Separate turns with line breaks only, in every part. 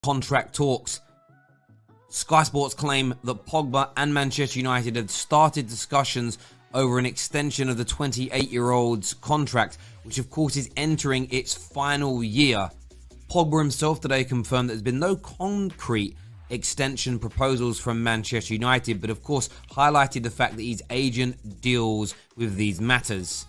contract talks. Sky Sports claim that Pogba and Manchester United had started discussions over an extension of the 28-year-old's contract, which of course is entering its final year. Pogba himself today confirmed that there's been no concrete extension proposals from Manchester United, but of course highlighted the fact that his agent deals with these matters.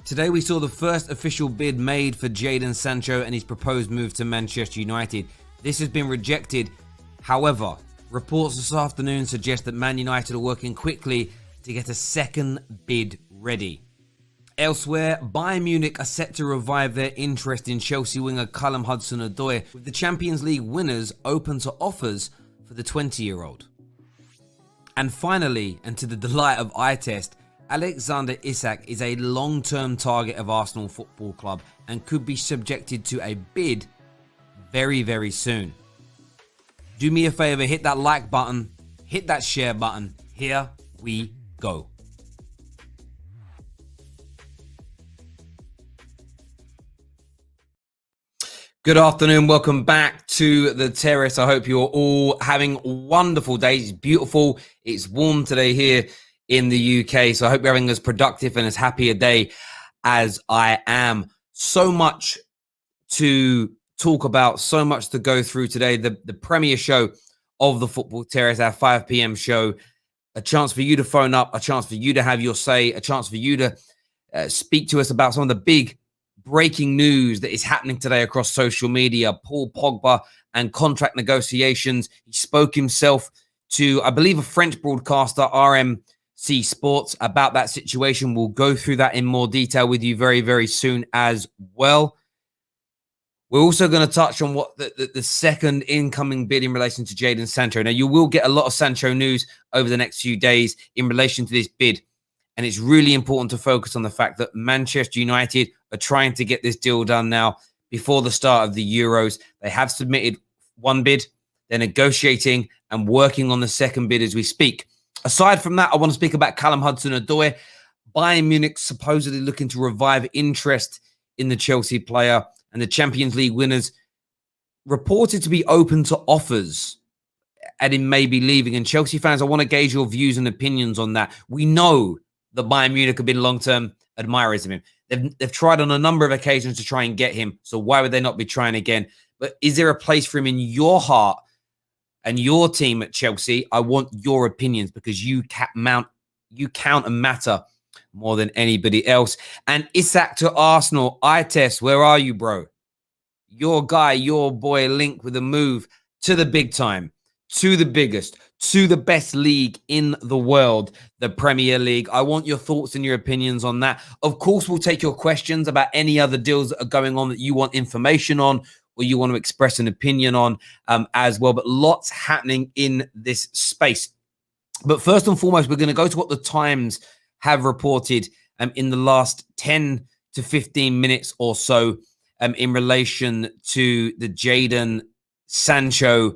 Today we saw the first official bid made for Jadon Sancho and his proposed move to Manchester United. This has been rejected. However, reports this afternoon suggest that Man United are working quickly to get a second bid ready. Elsewhere, Bayern Munich are set to revive their interest in Chelsea winger Callum Hudson-Odoi, with the Champions League winners open to offers for the 20-year-old. And finally, and to the delight of eye test, Alexander Isak is a long-term target of Arsenal Football Club and could be subjected to a bid very, very soon. Do me a favor, hit that like button, hit that share button. Here we go. Good afternoon, welcome back to the terrace. I hope you're all having wonderful days. It's beautiful, it's warm today here in the UK, so I hope you're having as productive and as happy a day as I am. So much to talk about, so much to go through today. The premiere show of the Football Terrace, our 5 p.m. show. A chance for you to phone up, a chance for you to have your say, a chance for you to speak to us about some of the big breaking news that is happening today across social media. Paul Pogba and contract negotiations. He spoke himself to, I believe, a French broadcaster, RMC Sports, about that situation. We'll go through that in more detail with you very, very soon as well. We're also going to touch on what the second incoming bid in relation to Jadon Sancho. Now, you will get a lot of Sancho news over the next few days in relation to this bid. And it's really important to focus on the fact that Manchester United are trying to get this deal done now before the start of the Euros. They have submitted one bid. They're negotiating and working on the second bid as we speak. Aside from that, I want to speak about Callum Hudson-Odoi. Bayern Munich supposedly looking to revive interest in the Chelsea player, and the Champions League winners reported to be open to offers and in maybe leaving. And Chelsea fans, I want to gauge your views and opinions on that. We know that Bayern Munich have been long-term admirers of him. They've tried on a number of occasions to try and get him, so why would they not be trying again? But is there a place for him in your heart and your team at Chelsea? I want your opinions because you count and matter more than anybody else. And Isak to Arsenal, eye test, where are you, bro? Your guy, your boy, linked with a move to the big time, to the biggest, to the best league in the world, the Premier League. I want your thoughts and your opinions on that. Of course, we'll take your questions about any other deals that are going on that you want information on or you want to express an opinion on as well. But lots happening in this space. But first and foremost, we're going to go to what the Times have reported in the last 10 to 15 minutes or so in relation to the Jadon Sancho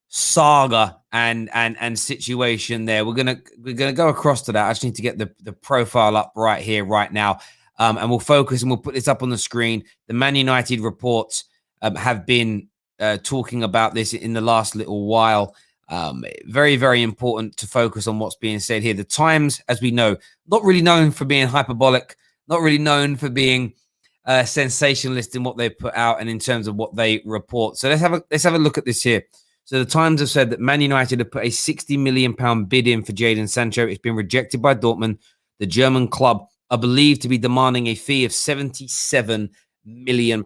saga and situation there. We're gonna go across to that. I just need to get the profile up right here, right now. And we'll focus and we'll put this up on the screen. The Man United reports have been talking about this in the last little while. Very, very important to focus on what's being said here. The Times, as we know, not really known for being hyperbolic, not really known for being sensationalist in what they put out and in terms of what they report. So let's have a look at this here. So the Times have said that Man United have put a £60 million bid in for Jadon Sancho. It's been rejected by Dortmund. The German club are believed to be demanding a fee of £77 million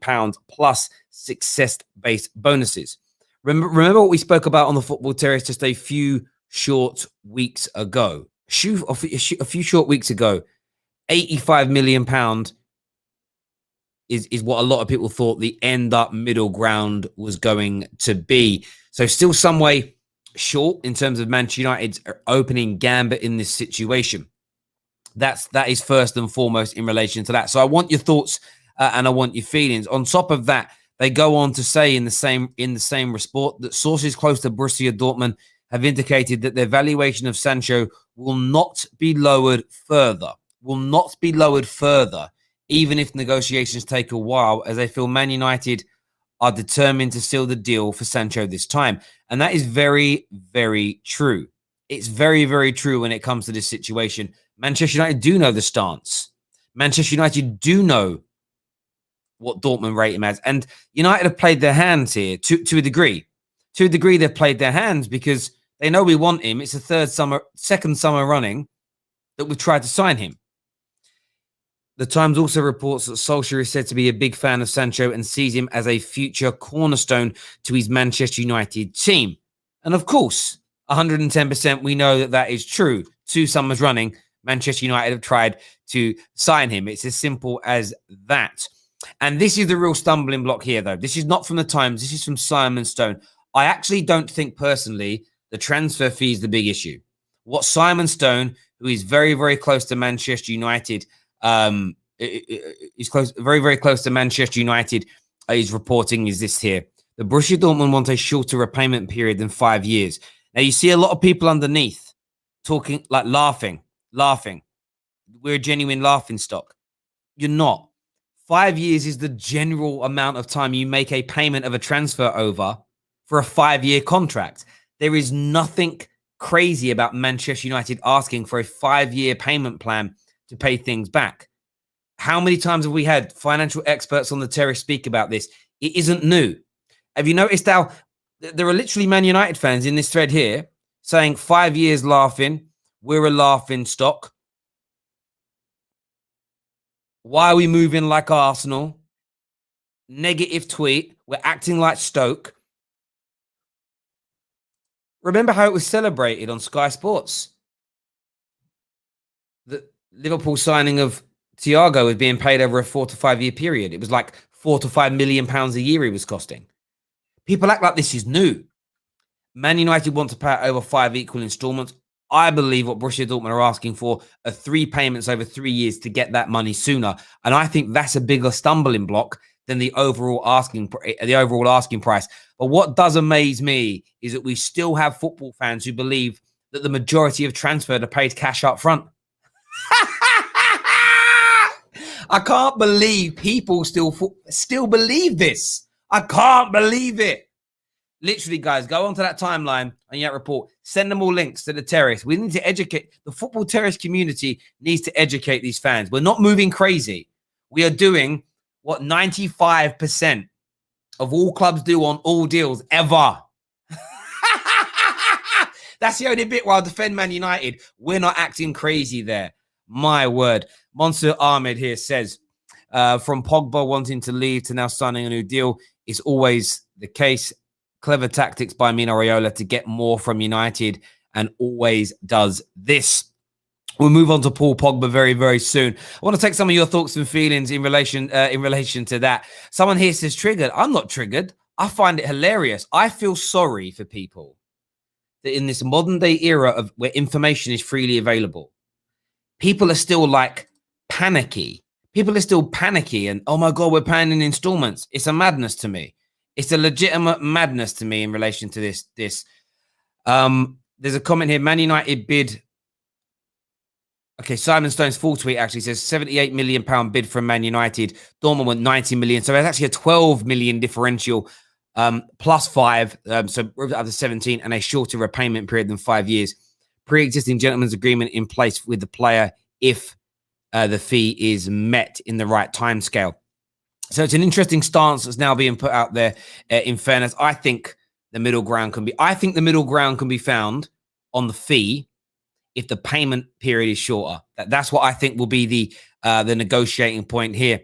plus success-based bonuses. Remember what we spoke about on the Football Terrace just a few short weeks ago. A few short weeks ago, £85 million is what a lot of people thought the end-up middle ground was going to be. So still some way short in terms of Manchester United's opening gambit in this situation. That is first and foremost in relation to that. So I want your thoughts and I want your feelings. On top of that, they go on to say in the same report that sources close to Borussia Dortmund have indicated that their valuation of Sancho will not be lowered further. Even if negotiations take a while, as they feel Man United are determined to seal the deal for Sancho this time. And that is very, very true. It's very, very true when it comes to this situation. Manchester United do know the stance. Manchester United do know what Dortmund rate him as. And United have played their hands here to a degree. To a degree, they've played their hands because they know we want him. It's the second summer running that we've tried to sign him. The Times also reports that Solskjaer is said to be a big fan of Sancho and sees him as a future cornerstone to his Manchester United team. And of course, 110%, we know that is true. 2 summers running, Manchester United have tried to sign him. It's as simple as that. And this is the real stumbling block here, though. This is not from the Times. This is from Simon Stone. I actually don't think personally the transfer fee is the big issue. What Simon Stone, who is very, very close to Manchester United, very, very close to Manchester United, is reporting is this here. The Borussia Dortmund want a shorter repayment period than 5 years. Now, you see a lot of people underneath talking, like laughing. We're a genuine laughing stock. You're not. 5 years is the general amount of time you make a payment of a transfer over for a 5-year contract. There is nothing crazy about Manchester United asking for a 5-year payment plan to pay things back. How many times have we had financial experts on the terrace speak about this? It isn't new. Have you noticed how there are literally Man United fans in this thread here saying 5 years laughing, we're a laughing stock. Why are we moving like Arsenal? Negative tweet. We're acting like Stoke. Remember how it was celebrated on Sky Sports? The Liverpool signing of Thiago was being paid over a 4 to 5 year period. It was like £4 to £5 million a year he was costing. People act like this is new. Man United want to pay it over 5 equal installments. I believe what Borussia Dortmund are asking for are 3 payments over 3 years to get that money sooner. And I think that's a bigger stumbling block than the overall asking price. But what does amaze me is that we still have football fans who believe that the majority of transfers are paid cash up front. I can't believe people still believe this. I can't believe it. Literally, guys, go onto that timeline and that report. Send them all links to the terrace. We need to educate. The football terrace community needs to educate these fans. We're not moving crazy. We are doing what 95% of all clubs do on all deals ever. That's the only bit where I'll defend Man United. We're not acting crazy there. My word. Monsieur Ahmed here says, from Pogba wanting to leave to now signing a new deal, it's always the case. Clever tactics by Mino Raiola to get more from United and always does this. We'll move on to Paul Pogba very, very soon. I want to take some of your thoughts and feelings in relation to that. Someone here says triggered. I'm not triggered. I find it hilarious. I feel sorry for people that in this modern day era of where information is freely available, people are still like panicky. People are still panicky and, oh my God, we're paying in installments. It's a madness to me. It's a legitimate madness to me in relation to this. There's a comment here. Man United bid. Okay, Simon Stone's full tweet actually says £78 million bid from Man United. Dortmund went 90 million. So it's actually a 12 million differential plus 5. So up to 17 and a shorter repayment period than 5 years. Pre-existing gentleman's agreement in place with the player if the fee is met in the right timescale. So it's an interesting stance that's now being put out there. In fairness, I think the middle ground can be found on the fee if the payment period is shorter. That's what I think will be the negotiating point here.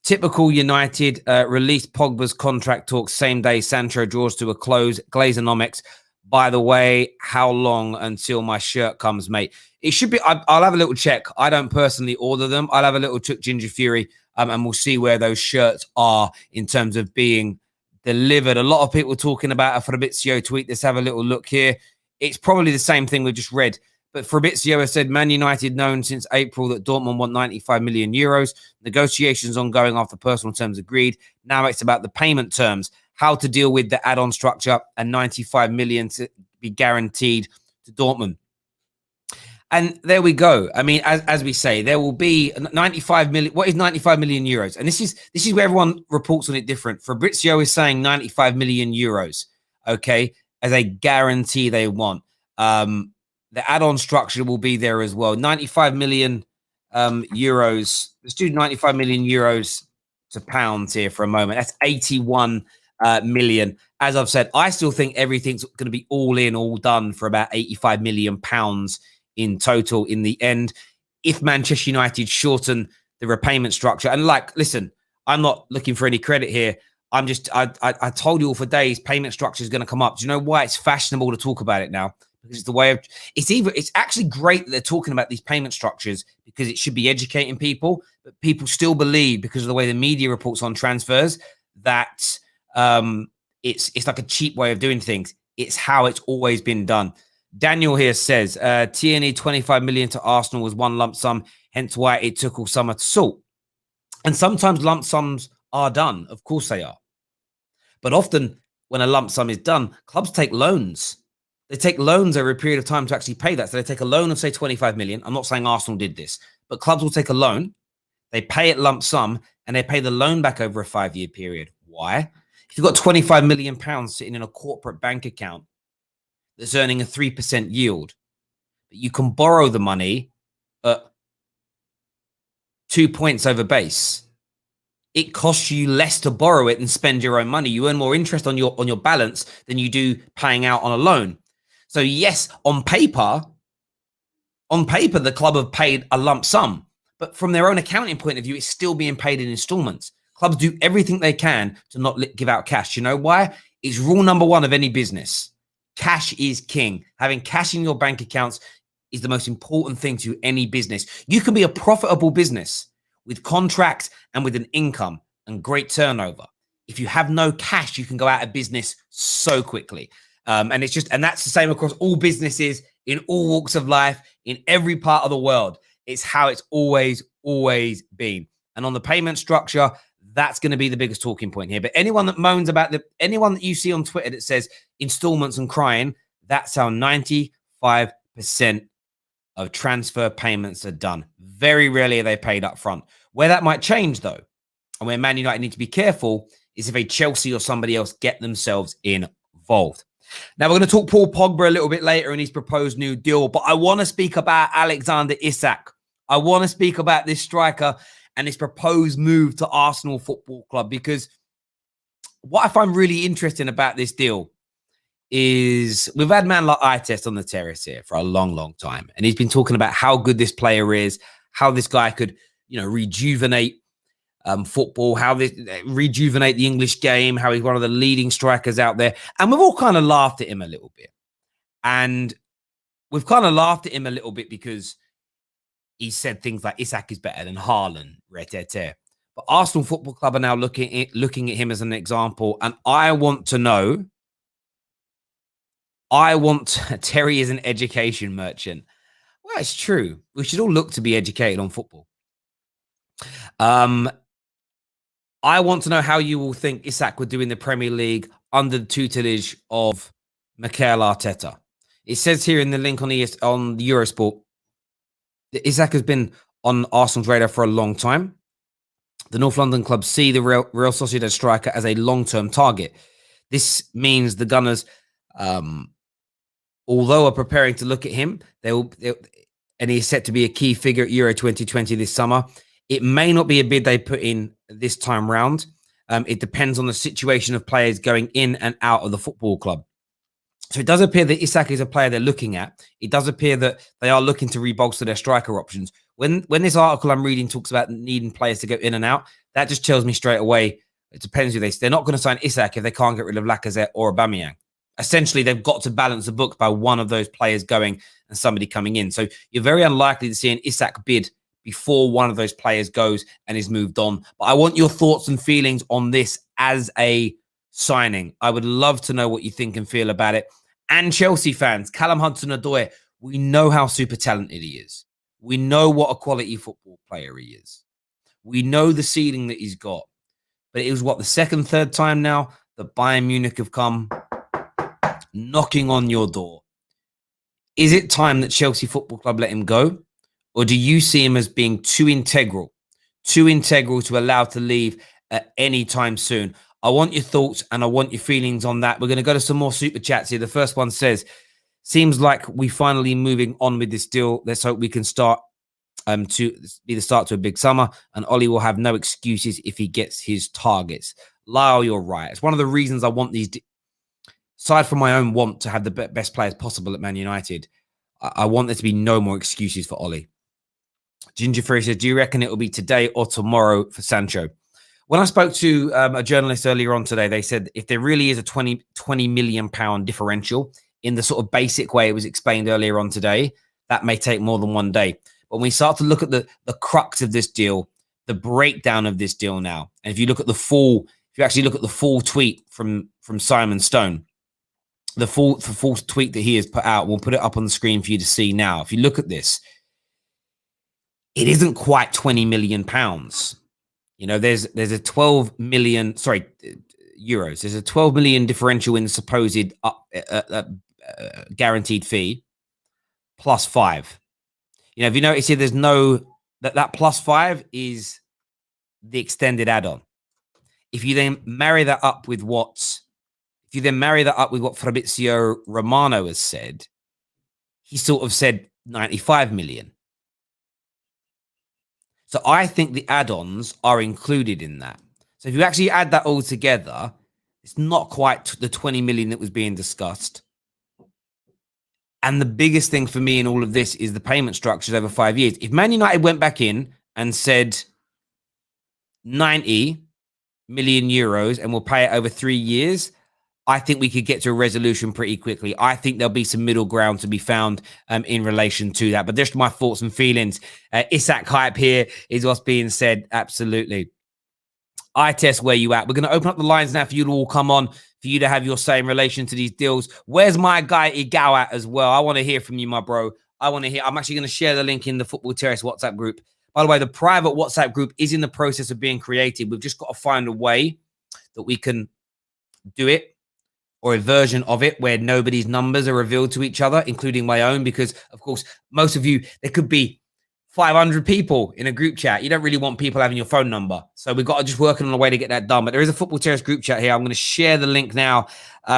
Typical United released Pogba's contract talks same day Sancho draws to a close. Glazonomics. By the way, how long until my shirt comes, mate? It should be. I'll have a little check. I don't personally order them. I'll have a little check, Ginger Fury. And we'll see where those shirts are in terms of being delivered. A lot of people talking about a Fabrizio tweet. Let's have a little look here. It's probably the same thing we just read. But Fabrizio has said Man United known since April that Dortmund want 95 million euros. Negotiations ongoing after personal terms agreed. Now it's about the payment terms, how to deal with the add-on structure and 95 million to be guaranteed to Dortmund. And there we go. I mean, as we say, there will be 95 million. What is 95 million euros? And this is where everyone reports on it different. Fabrizio is saying 95 million euros, okay, as a guarantee they want. The add-on structure will be there as well. 95 million euros. Let's do 95 million euros to pounds here for a moment. That's 81 million. As I've said, I still think everything's going to be all in, all done for about 85 million pounds in total in the end. If Manchester United shorten the repayment structure, and like, listen, I'm not looking for any credit here. I'm just, I told you all for days, payment structure is going to come up. Do you know why it's fashionable to talk about it now? Because it's the way of, it's actually great that they're talking about these payment structures because it should be educating people, but people still believe because of the way the media reports on transfers that it's like a cheap way of doing things. It's how it's always been done. Daniel here says Tierney 25 million to Arsenal was one lump sum, hence why it took all summer to sort. And sometimes lump sums are done. Of course they are. But often when a lump sum is done, clubs take loans. They take loans over a period of time to actually pay that. So they take a loan of, say, 25 million. I'm not saying Arsenal did this, but clubs will take a loan. They pay it lump sum and they pay the loan back over a 5-year period. Why? If you've got 25 million pounds sitting in a corporate bank account that's earning a 3% yield, but you can borrow the money at 2 points over base. It costs you less to borrow it and spend your own money. You earn more interest on your balance than you do paying out on a loan. So yes, on paper, the club have paid a lump sum, but from their own accounting point of view, it's still being paid in installments. Clubs do everything they can to not give out cash. You know why? It's rule number one of any business. Cash is king. Having cash in your bank accounts is the most important thing to any business. You can be a profitable business with contracts and with an income and great turnover. If you have no cash, you can go out of business so quickly. And that's the same across all businesses in all walks of life, in every part of the world. It's how it's always been. And on the payment structure, that's going to be the biggest talking point here. But anyone that moans about anyone that you see on Twitter that says installments and crying, that's how 95% of transfer payments are done. Very rarely are they paid up front. Where that might change, though, and where Man United need to be careful, is if a Chelsea or somebody else get themselves involved. Now, we're going to talk Paul Pogba a little bit later in his proposed new deal, but I want to speak about Alexander Isak. I want to speak about this striker and his proposed move to Arsenal Football Club, because what I find really interesting about this deal is we've had man like Eye-Test on the terrace here for a long time, and he's been talking about how good this player is, how this guy could, rejuvenate football, how this rejuvenate the English game, how he's one of the leading strikers out there. And we've all kind of laughed at him a little bit. And we've kind of laughed at him a little bit because he said things like Isak is better than Haaland, But Arsenal Football Club are now looking at him as an example. And I want to know, Terry is an education merchant. Well, it's true. We should all look to be educated on football. I want to know how you will think Isak would do in the Premier League under the tutelage of Mikel Arteta. It says here in the link on Eurosport that Isak has been on Arsenal's radar for a long time. The North London club see the Real Sociedad striker as a long-term target. This means the Gunners, although are preparing to look at him, and he's set to be a key figure at Euro 2020 this summer. It may not be a bid they put in this time round. It depends on the situation of players going in and out of the football club. So it does appear that Isak is a player they're looking at. It does appear that they are looking to rebolster their striker options. When this article I'm reading talks about needing players to go in and out, that just tells me straight away it depends who they're not going to sign Isak if they can't get rid of Lacazette or Aubameyang. Essentially, they've got to balance the book by one of those players going and somebody coming in. So you're very unlikely to see an Isak bid before one of those players goes and is moved on. But I want your thoughts and feelings on this as a signing. I would love to know what you think and feel about it. And Chelsea fans, Callum Hudson-Odoi, we know how super talented he is. We know what a quality football player he is. We know the ceiling that he's got. But it was, the second, third time now that Bayern Munich have come knocking on your door. Is it time that Chelsea Football Club let him go? Or do you see him as being too integral to allow to leave at any time soon? I want your thoughts and I want your feelings on that. We're going to go to some more super chats here. The first one says, seems like we finally moving on with this deal. Let's hope we can start to be the start to a big summer, and Ollie will have no excuses if he gets his targets. Lyle, you're right. It's one of the reasons I want these, aside from my own want to have the best players possible at Man United, I want there to be no more excuses for Ollie. Ginger Free says, do you reckon it will be today or tomorrow for Sancho? When I spoke to a journalist earlier on today, they said if there really is a 20 million pound differential in the sort of basic way it was explained earlier on today, that may take more than one day. But when we start to look at the crux of this deal, the breakdown of this deal now, and if you actually look at the full tweet from Simon Stone, the full tweet that he has put out, we'll put it up on the screen for you to see now. If you look at this, it isn't quite 20 million pounds. You know, there's a 12 million, euros. There's a 12 million differential in the supposed guaranteed fee plus 5. You know, if you notice here, there's no, that plus 5 is the extended add-on. If you then marry that up with what Fabrizio Romano has said, he sort of said 95 million. So I think the add-ons are included in that. So if you actually add that all together, it's not quite the 20 million that was being discussed. And the biggest thing for me in all of this is the payment structures over 5 years. If Man United went back in and said 90 million euros and we'll pay it over 3 years, I think we could get to a resolution pretty quickly. I think there'll be some middle ground to be found in relation to that. But just my thoughts and feelings. Isak hype here is what's being said. Absolutely. I test where you at. We're going to open up the lines now for you to all come on, for you to have your say in relation to these deals. Where's my guy Igao at as well? I want to hear from you, my bro. I want to hear. I'm actually going to share the link in the Football Terrace WhatsApp group. By the way, the private WhatsApp group is in the process of being created. We've just got to find a way that we can do it, or a version of it where nobody's numbers are revealed to each other, including my own, because, of course, most of you, there could be 500 people in a group chat. You don't really want people having your phone number. So we've got to just working on a way to get that done. But there is a Football Terrace group chat here. I'm going to share the link now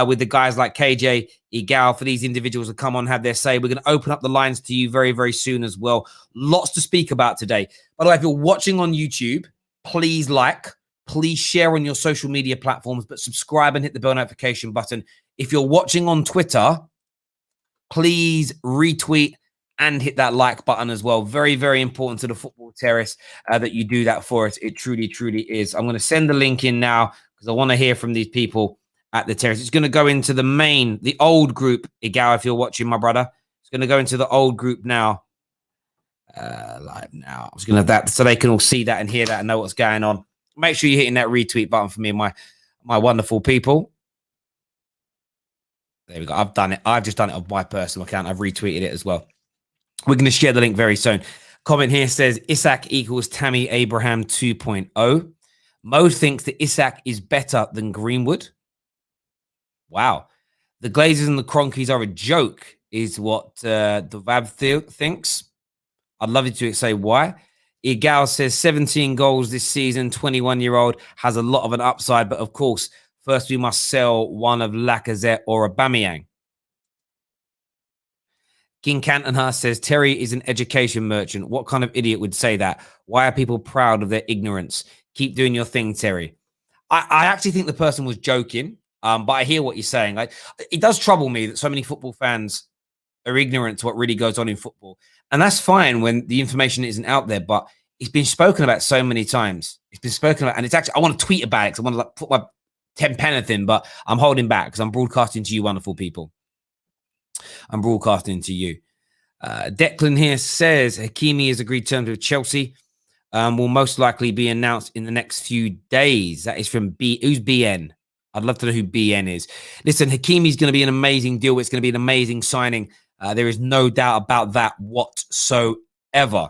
with the guys like KJ, Igal, for these individuals to come on, have their say. We're going to open up the lines to you very, very soon as well. Lots to speak about today. By the way, if you're watching on YouTube, please please share on your social media platforms, but subscribe and hit the bell notification button. If you're watching on Twitter, please retweet and hit that like button as well. Very, very important to the Football Terrace that you do that for us. It truly, truly is. I'm going to send the link in now because I want to hear from these people at the Terrace. It's going to go into the old group, Igao, if you're watching, my brother. It's going to go into the old group now. Live now. I was going to have that so they can all see that and hear that and know what's going on. Make sure you're hitting that retweet button for me and my wonderful people. There we go. I've done it. I've just done it on my personal account. I've retweeted it as well. We're going to share the link very soon. Comment here says Isak equals Tammy Abraham 2.0. Mo thinks that Isak is better than Greenwood. Wow. The Glazers and the Cronkies are a joke, is what the Vab thinks. I'd love you to say why. Igal says 17 goals this season, 21-year-old, has a lot of an upside, but of course, first we must sell one of Lacazette or Aubameyang. King Cantona says Terry is an education merchant. What kind of idiot would say that? Why are people proud of their ignorance? Keep doing your thing, Terry. I actually think the person was joking, but I hear what you're saying. It does trouble me that so many football fans are ignorant to what really goes on in football. And that's fine when the information isn't out there, but it's been spoken about so many times. It's been spoken about, and it's actually, I want to tweet about it because I want to put my 10 penneth in, but I'm holding back because I'm broadcasting to you, wonderful people. I'm broadcasting to you. Declan here says Hakimi has agreed terms with Chelsea. Will most likely be announced in the next few days. That is from who's BN? I'd love to know who BN is. Listen, Hakimi's going to be an amazing deal. It's going to be an amazing signing. There is no doubt about that whatsoever.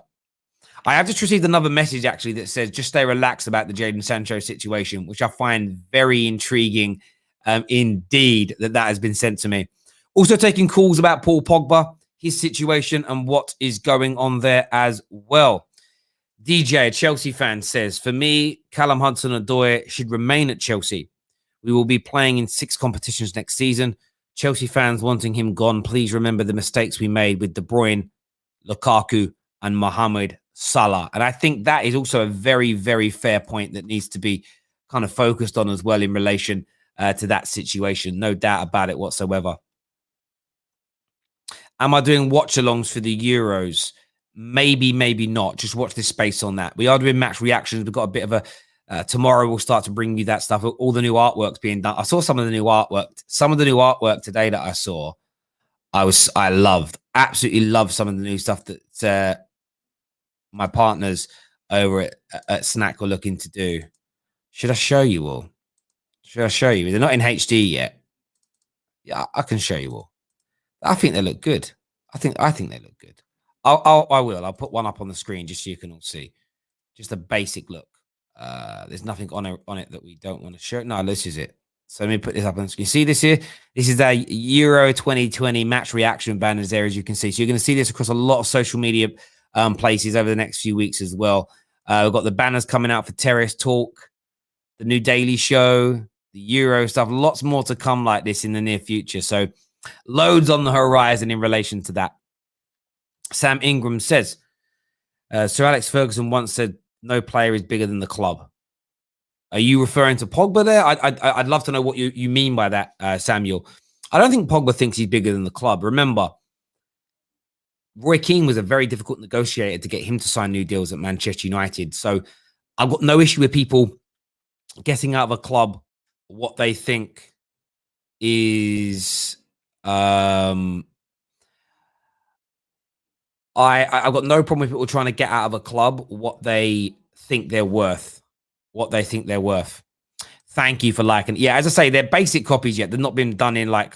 I have just received another message, actually, that says just stay relaxed about the Jadon Sancho situation, which I find very intriguing indeed that has been sent to me. Also taking calls about Paul Pogba. his situation and what is going on there as well. DJ, a Chelsea fan, says, for me, Callum Hudson-Odoi should remain at Chelsea. We will be playing in 6 competitions next season. Chelsea fans wanting him gone, please remember the mistakes we made with De Bruyne, Lukaku, and Mohamed Salah. And I think that is also a very, very fair point that needs to be kind of focused on as well in relation to that situation. No doubt about it whatsoever. Am I doing watch-alongs for the Euros? Maybe, maybe not. Just watch this space on that. We are doing match reactions. We've got a bit of a... tomorrow we'll start to bring you that stuff. All the new artwork's being done. I saw some of the new artwork. Some of the new artwork today that I saw, I loved. Absolutely loved some of the new stuff that my partners over at Snack are looking to do. Should I show you all? Should I show you? They're not in HD yet. Yeah, I can show you all. I think they look good. I think they look good. I will. I'll put one up on the screen just so you can all see. Just a basic look. There's nothing on it that we don't want to show. No, this is it. So let me put this up on the screen. See this here? This is a Euro 2020 match reaction banners there, as you can see. So you're going to see this across a lot of social media places over the next few weeks as well. We've got the banners coming out for Terrace Talk, the new Daily Show, the Euro stuff. Lots more to come like this in the near future. So loads on the horizon in relation to that. Sam Ingram says, Sir Alex Ferguson once said, no player is bigger than the club. Are you referring to Pogba there? I'd love to know what you mean by that, Samuel. I don't think Pogba thinks he's bigger than the club. Remember, Roy Keane was a very difficult negotiator to get him to sign new deals at Manchester United. So I've got no issue with people getting out of a club what they think is... I've got no problem with people trying to get out of a club what they think they're worth. What they think they're worth. Thank you for liking. Yeah, as I say, they're basic copies yet. They've not been done in like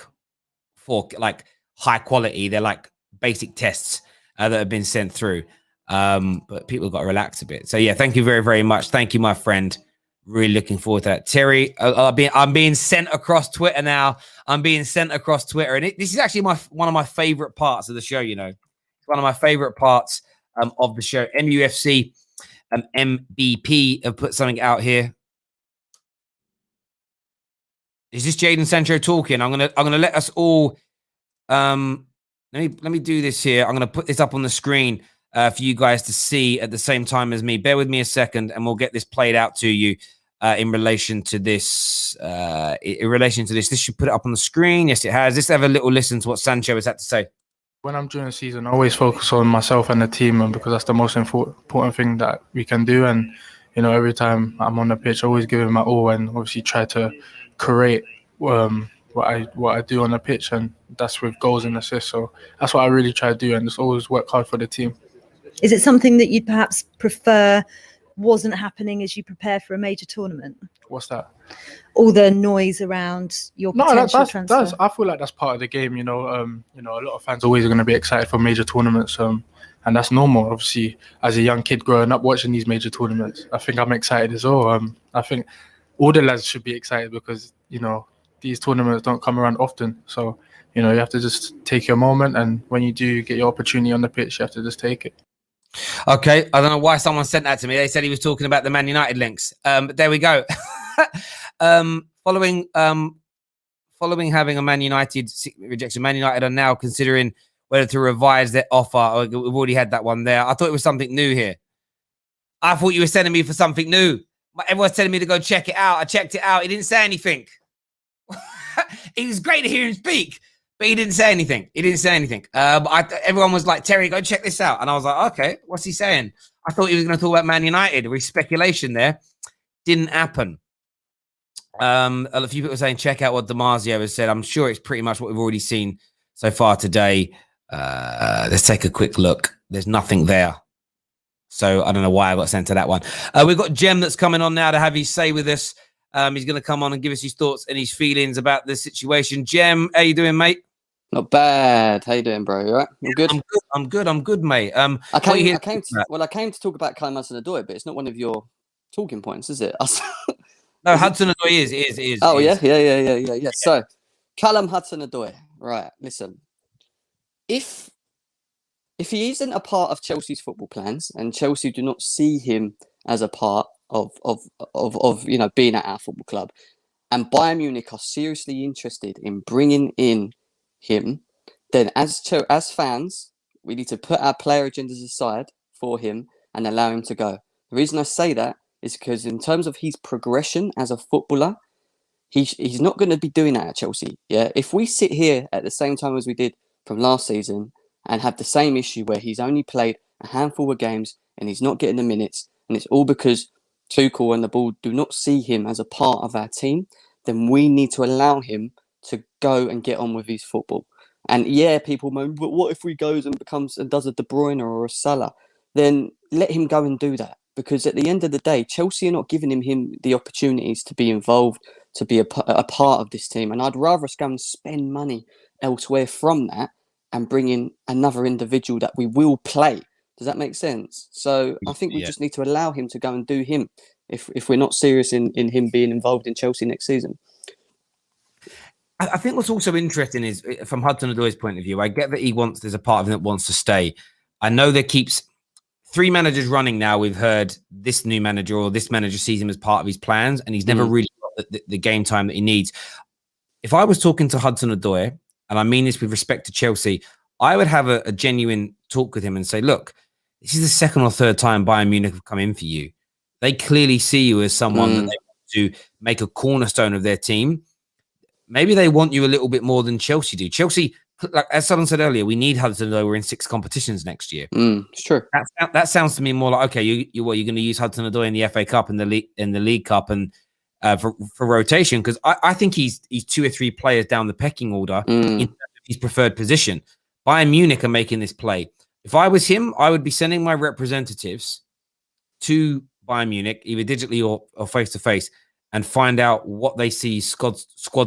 high quality. They're like basic tests that have been sent through. But people have got to relax a bit. So yeah, thank you very, very much. Thank you, my friend. Really looking forward to that. Terry, I'm being sent across Twitter now. I'm being sent across Twitter. And this is actually one of my favorite parts of the show, you know. It's one of my favorite parts of the show. MUFC MVP have put something out here. Is this Jadon Sancho talking? I'm gonna let us all let me do this here. I'm gonna put this up on the screen for you guys to see at the same time as me. Bear with me a second and we'll get this played out to you in relation to this. This should put it up on the screen. Yes, it has. Let's have a little listen to what Sancho has had to say.
When I'm during the season, I always focus on myself and the team, and because that's the most important thing that we can do. And you know, every time I'm on the pitch, I always give it my all, and obviously try to create what I do on the pitch, and that's with goals and assists. So that's what I really try to do, and just always work hard for the team.
Is it something that you'd perhaps prefer wasn't happening as you prepare for a major tournament?
What's that?
All the noise around your potential transfer.
I feel like that's part of the game. You know, a lot of fans always are going to be excited for major tournaments, and that's normal. Obviously, as a young kid growing up watching these major tournaments, I think I'm excited as well. I think all the lads should be excited because you know these tournaments don't come around often. So you know you have to just take your moment, and when you do get your opportunity on the pitch, you have to just take it.
Okay, I don't know why someone sent that to me. They said he was talking about the Man United links. But there we go. Following having a Man United rejection, Man United are now considering whether to revise their offer. We've already had that one there. I thought it was something new here. I thought you were sending me for something new. Everyone's telling me to go check it out. I checked it out. He didn't say anything. It was great to hear him speak, but he didn't say anything. Everyone was like, Terry, go check this out. And I was like, okay, what's he saying? I thought he was going to talk about Man United. There was speculation there. Didn't happen. A few people saying, check out what Damasio has said. I'm sure it's pretty much what we've already seen so far today. Let's take a quick look. There's nothing there. So I don't know why I got sent to that one. We've got Jem that's coming on now to have his say with us. He's going to come on and give us his thoughts and his feelings about the situation. Jem, how you doing, mate?
Not bad. How you doing, bro? You all right? You good?
I'm good, mate.
I came to talk about Callum Hudson-Odoi, but it's not one of your talking points, is it?
No, Hudson-Odoi is.
Oh, yeah. So, Callum Hudson-Odoi. Right, listen. If if he isn't a part of Chelsea's football plans, and Chelsea do not see him as a part of being at our football club, and Bayern Munich are seriously interested in bringing in him, then as fans, we need to put our player agendas aside for him and allow him to go. The reason I say that is because in terms of his progression as a footballer, he's not going to be doing that at Chelsea. Yeah, if we sit here at the same time as we did from last season and have the same issue where he's only played a handful of games and he's not getting the minutes, and it's all because Tuchel and the board do not see him as a part of our team, then we need to allow him to go and get on with his football. And yeah, people moan, but what if he goes and becomes and does a De Bruyne or a Salah? Then let him go and do that. Because at the end of the day, Chelsea are not giving him the opportunities to be involved, to be a part of this team. And I'd rather us go and spend money elsewhere from that and bring in another individual that we will play. Does that make sense? So I think we just need to allow him to go and do him if we're not serious in him being involved in Chelsea next season.
I think what's also interesting is, from Hudson-Odoi's point of view, I get that there's a part of him that wants to stay. I know there keeps 3 managers running now. We've heard this new manager or this manager sees him as part of his plans, and he's never really got the game time that he needs. If I was talking to Hudson-Odoi, and I mean this with respect to Chelsea, I would have a genuine talk with him and say, look, this is the second or third time Bayern Munich have come in for you. They clearly see you as someone that they want to make a cornerstone of their team. Maybe they want you a little bit more than Chelsea do. Chelsea, like as someone said earlier, we need Hudson-Odoi. We're in 6 competitions next year.
It's true.
That sounds to me more like, okay, you're going to use Hudson-Odoi in the FA Cup and the League Cup and for rotation, because I think he's 2 or 3 players down the pecking order in his preferred position. Bayern Munich are making this play. If I was him, I would be sending my representatives to Bayern Munich, either digitally or face to face, and find out what they see squad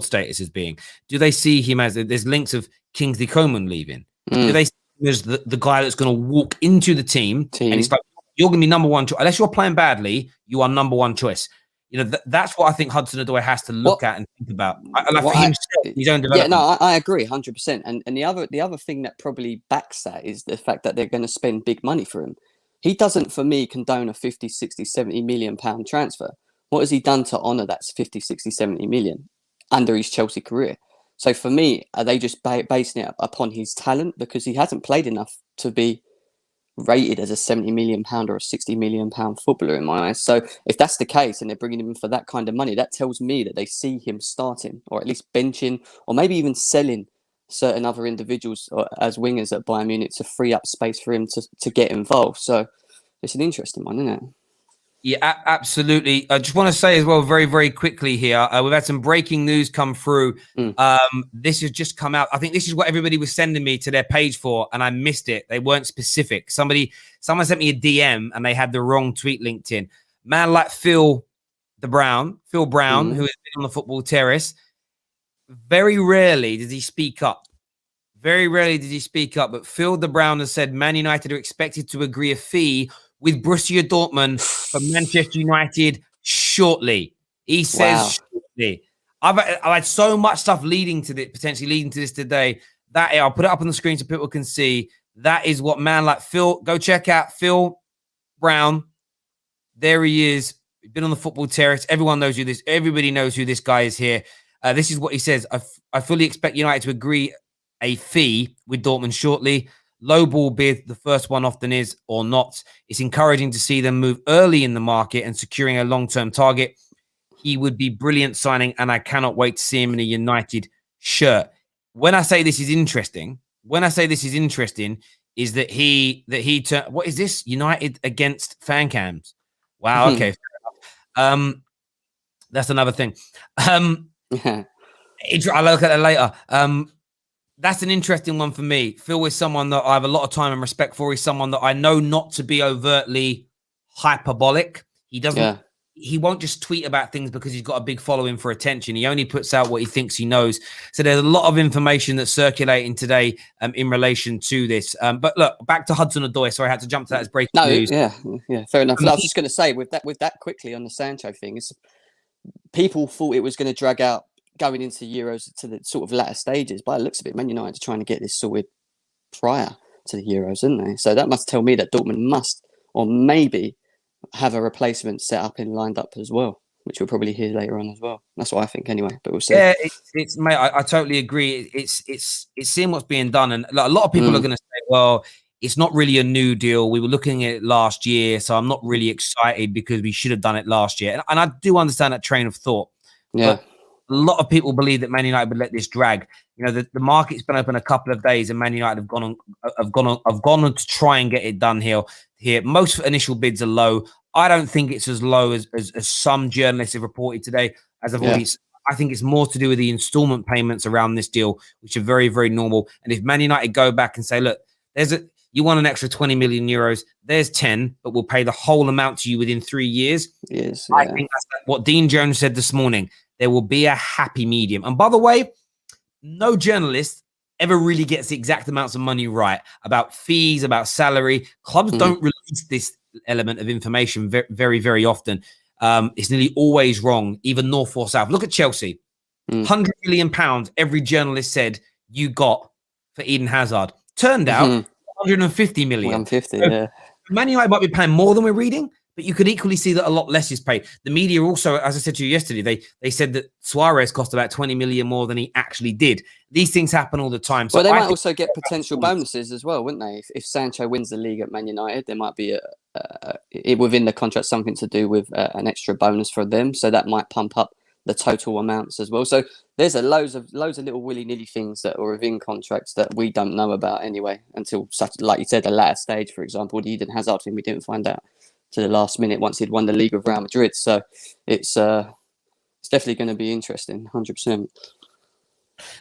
status as being. Do they see him as, there's links of Kingsley Coman leaving? Do they see him as the guy that's going to walk into the team and it's like, you're going to be number one choice. Unless you're playing badly, you are number one choice. You know, that's what I think Hudson-Odoi has to look at and think about. For himself, his own development.
Yeah, no, I agree 100%. And the other thing that probably backs that is the fact that they're going to spend big money for him. He doesn't, for me, condone a 50, 60, 70 million pound transfer. What has he done to honour that 50, 60, 70 million under his Chelsea career? So for me, are they just basing it upon his talent? Because he hasn't played enough to be rated as a 70 million pound or a 60 million pound footballer in my eyes. So if that's the case and they're bringing him in for that kind of money, that tells me that they see him starting or at least benching or maybe even selling certain other individuals as wingers at Bayern Munich to free up space for him to get involved. So it's an interesting one, isn't it?
Yeah, absolutely. I just want to say as well, very, very quickly here, we've had some breaking news come through. This has just come out. I think this is what everybody was sending me to their page for, and I missed it. They weren't specific. Someone sent me a DM, and they had the wrong tweet linked in. Man like Phil Brown, who has been on the football terrace, very rarely does he speak up. Very rarely did he speak up. But Phil Brown has said Man United are expected to agree a fee with Borussia Dortmund for Manchester United shortly. He says shortly. I've had so much stuff potentially leading to this today. That I'll put it up on the screen so people can see. That is what man like Phil. Go check out Phil Brown. There he is. He's been on the football terrace. Everyone knows who this. Everybody knows who this guy is here. This is what he says. I fully expect United to agree a fee with Dortmund shortly. Low ball bid, the first one often is or not. It's encouraging to see them move early in the market and securing a long-term target. He would be brilliant signing, and I cannot wait to see him in a United shirt. When I say this is interesting, is that he turned. What is this? United against fan cams. Wow. Okay. That's another thing. I'll look at it later. That's an interesting one for me. Phil is someone that I have a lot of time and respect for. He's someone that I know not to be overtly hyperbolic. He doesn't. Yeah. He won't just tweet about things because he's got a big following for attention. He only puts out what he thinks he knows. So there's a lot of information that's circulating today in relation to this. But look, back to Hudson-Odoi. Sorry, I had to jump to that as breaking news.
Yeah, fair enough. I was just going to say with that quickly on the Sancho thing, people thought it was going to drag out going into Euros to the sort of latter stages. By the looks of it, Man United are trying to get this sorted prior. to the Euros, didn't they? So that must tell me that Dortmund must, or maybe, have a replacement set up and lined up as well, which we'll probably hear later on as well. That's what I think anyway, but we'll see.
Yeah, it's mate, I totally agree. It's seeing what's being done, and a lot of people are going to say, well, it's not really a new deal. We were looking at it last year, so I'm not really excited because we should have done it last year. And I do understand that train of thought.
Yeah.
But a lot of people believe that Man United would let this drag. You know, the market's been open a couple of days, and Man United have gone on to try and get it done here. Most alinial bids are low. I don't think it's as low as some journalists have reported today. As I've already, I think it's more to do with the installment payments around this deal, which are very, very normal. And if Man United go back and say, look, you want an extra 20 million euros, there's 10, but we'll pay the whole amount to you within 3 years.
Yes,
I think that's what Dean Jones said this morning. There will be a happy medium. And by the way, no journalist ever really gets the exact amounts of money right about fees, about salary. Clubs don't release this element of information very, very, very often. It's nearly always wrong, even north or south. Look at Chelsea. £100 million every journalist said you got for Eden Hazard. Turned out 150 million.
150,
so Man United might be paying more than we're reading, but you could equally see that a lot less is paid. The media also, as I said to you yesterday, they said that Suarez cost about 20 million more than he actually did. These things happen all the time. So
well, they might also get potential bonuses as well, wouldn't they? If Sancho wins the league at Man United, there might be within the contract something to do with an extra bonus for them. So that might pump up the total amounts as well. So there's loads of little willy-nilly things that are within contracts that we don't know about anyway until, such like you said, the latter stage. For example, the Eden Hazard thing, we didn't find out to the last minute once he'd won the league with Real Madrid. So it's definitely going to be interesting, 100%.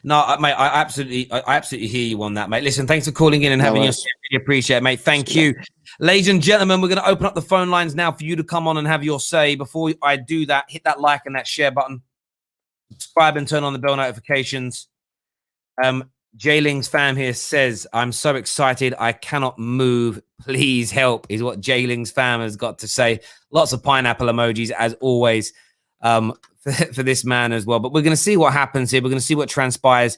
No, mate, I absolutely hear you on that, mate. Listen, thanks for calling in and having your say. Really appreciate it, mate. Thank you. Ladies and gentlemen, we're going to open up the phone lines now for you to come on and have your say. Before I do that, hit that like and that share button. Subscribe and turn on the bell notifications. Jayling's fam here says, I'm so excited. I cannot move. Please help, is what Jayling's fam has got to say. Lots of pineapple emojis, as always, for this man as well. But we're going to see what happens here. We're going to see what transpires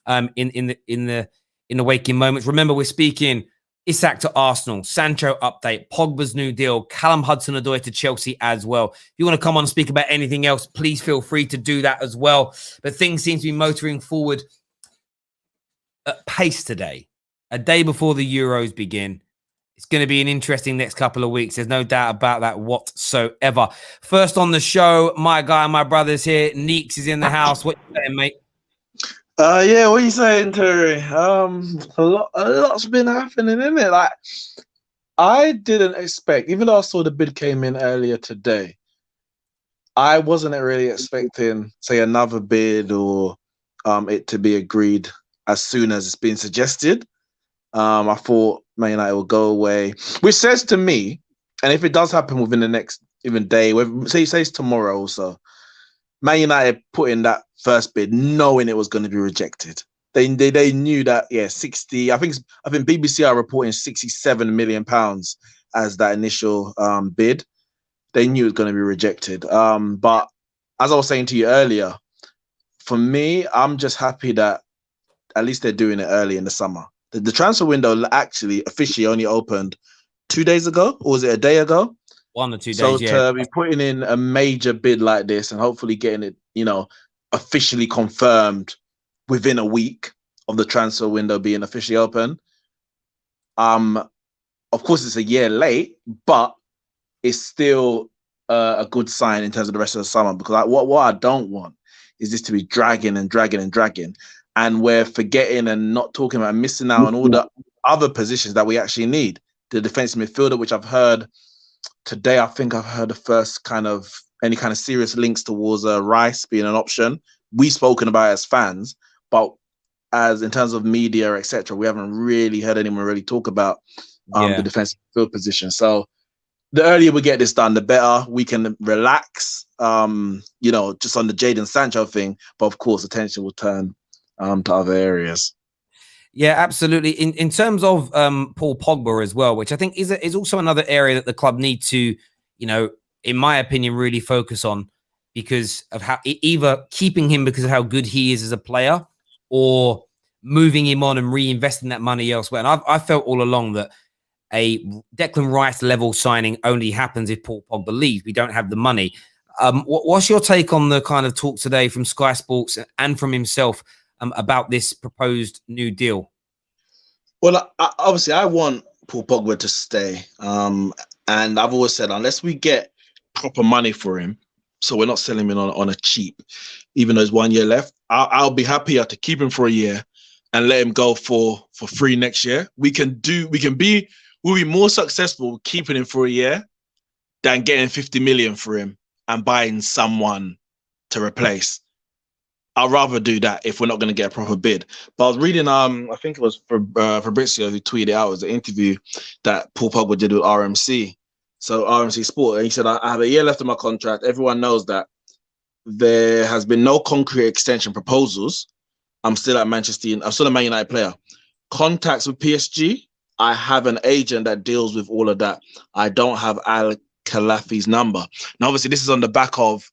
in the waking moments. Remember, we're speaking Isak to Arsenal, Sancho update, Pogba's new deal, Callum Hudson-Odoi to Chelsea as well. If you want to come on and speak about anything else, please feel free to do that as well. But things seem to be motoring forward at pace today, a day before the Euros begin. It's going to be an interesting next couple of weeks. There's no doubt about that whatsoever. First on the show, my guy, my brother's here. Neeks is in the house. What you saying, mate?
Yeah, what are you saying, Terry? A lot's been happening, isn't it? Like, I didn't expect, even though I saw the bid came in earlier today, I wasn't really expecting, say, another bid or it to be agreed as soon as it's been suggested. I thought Man United will go away, which says to me, and if it does happen within the next even day, say it's tomorrow also, Man United put in that first bid knowing it was going to be rejected. They knew that, 60. I think BBC are reporting £67 million as that initial bid. They knew it was going to be rejected. But as I was saying to you earlier, for me, I'm just happy that at least they're doing it early in the summer. The transfer window actually officially only opened 2 days ago, or was it a day ago?
1 or 2 days,
so to be putting in a major bid like this and hopefully getting it, officially confirmed within a week of the transfer window being officially open. Of course, it's a year late, but it's still a good sign in terms of the rest of the summer. Because what I don't want is this to be dragging and dragging and dragging, and we're forgetting and not talking about missing out on all the other positions that we actually need. The defensive midfielder, which I've heard today, I think I've heard the first any kind of serious links towards Rice being an option. We've spoken about it as fans, but as in terms of media, etc., we haven't really heard anyone really talk about the defensive midfield position. So the earlier we get this done, the better we can relax, just on the Jadon Sancho thing. But of course, attention will turn to other areas.
Yeah, absolutely. In terms of Paul Pogba as well, which I think is also another area that the club need to, in my opinion, really focus on, because of how either keeping him because of how good he is as a player, or moving him on and reinvesting that money elsewhere. And I felt all along that a Declan Rice level signing only happens if Paul Pogba leaves. We don't have the money. What's your take on the kind of talk today from Sky Sports and from himself about this proposed new deal?
Well, obviously, I want Paul Pogba to stay. And I've always said, unless we get proper money for him, so we're not selling him on a cheap, even though there's 1 year left, I'll be happier to keep him for a year and let him go for free next year. We'll be more successful keeping him for a year than getting 50 million for him and buying someone to replace. I'd rather do that if we're not going to get a proper bid. But I was reading, I think it was Fabrizio who tweeted out, it was an interview that Paul Pogba did with RMC. So RMC Sport, and he said, I have a year left of my contract. Everyone knows that there has been no concrete extension proposals. I'm still at Manchester United. I'm still a Man United player. Contacts with PSG. I have an agent that deals with all of that. I don't have Al Khelafi's number. Now, obviously, this is on the back of,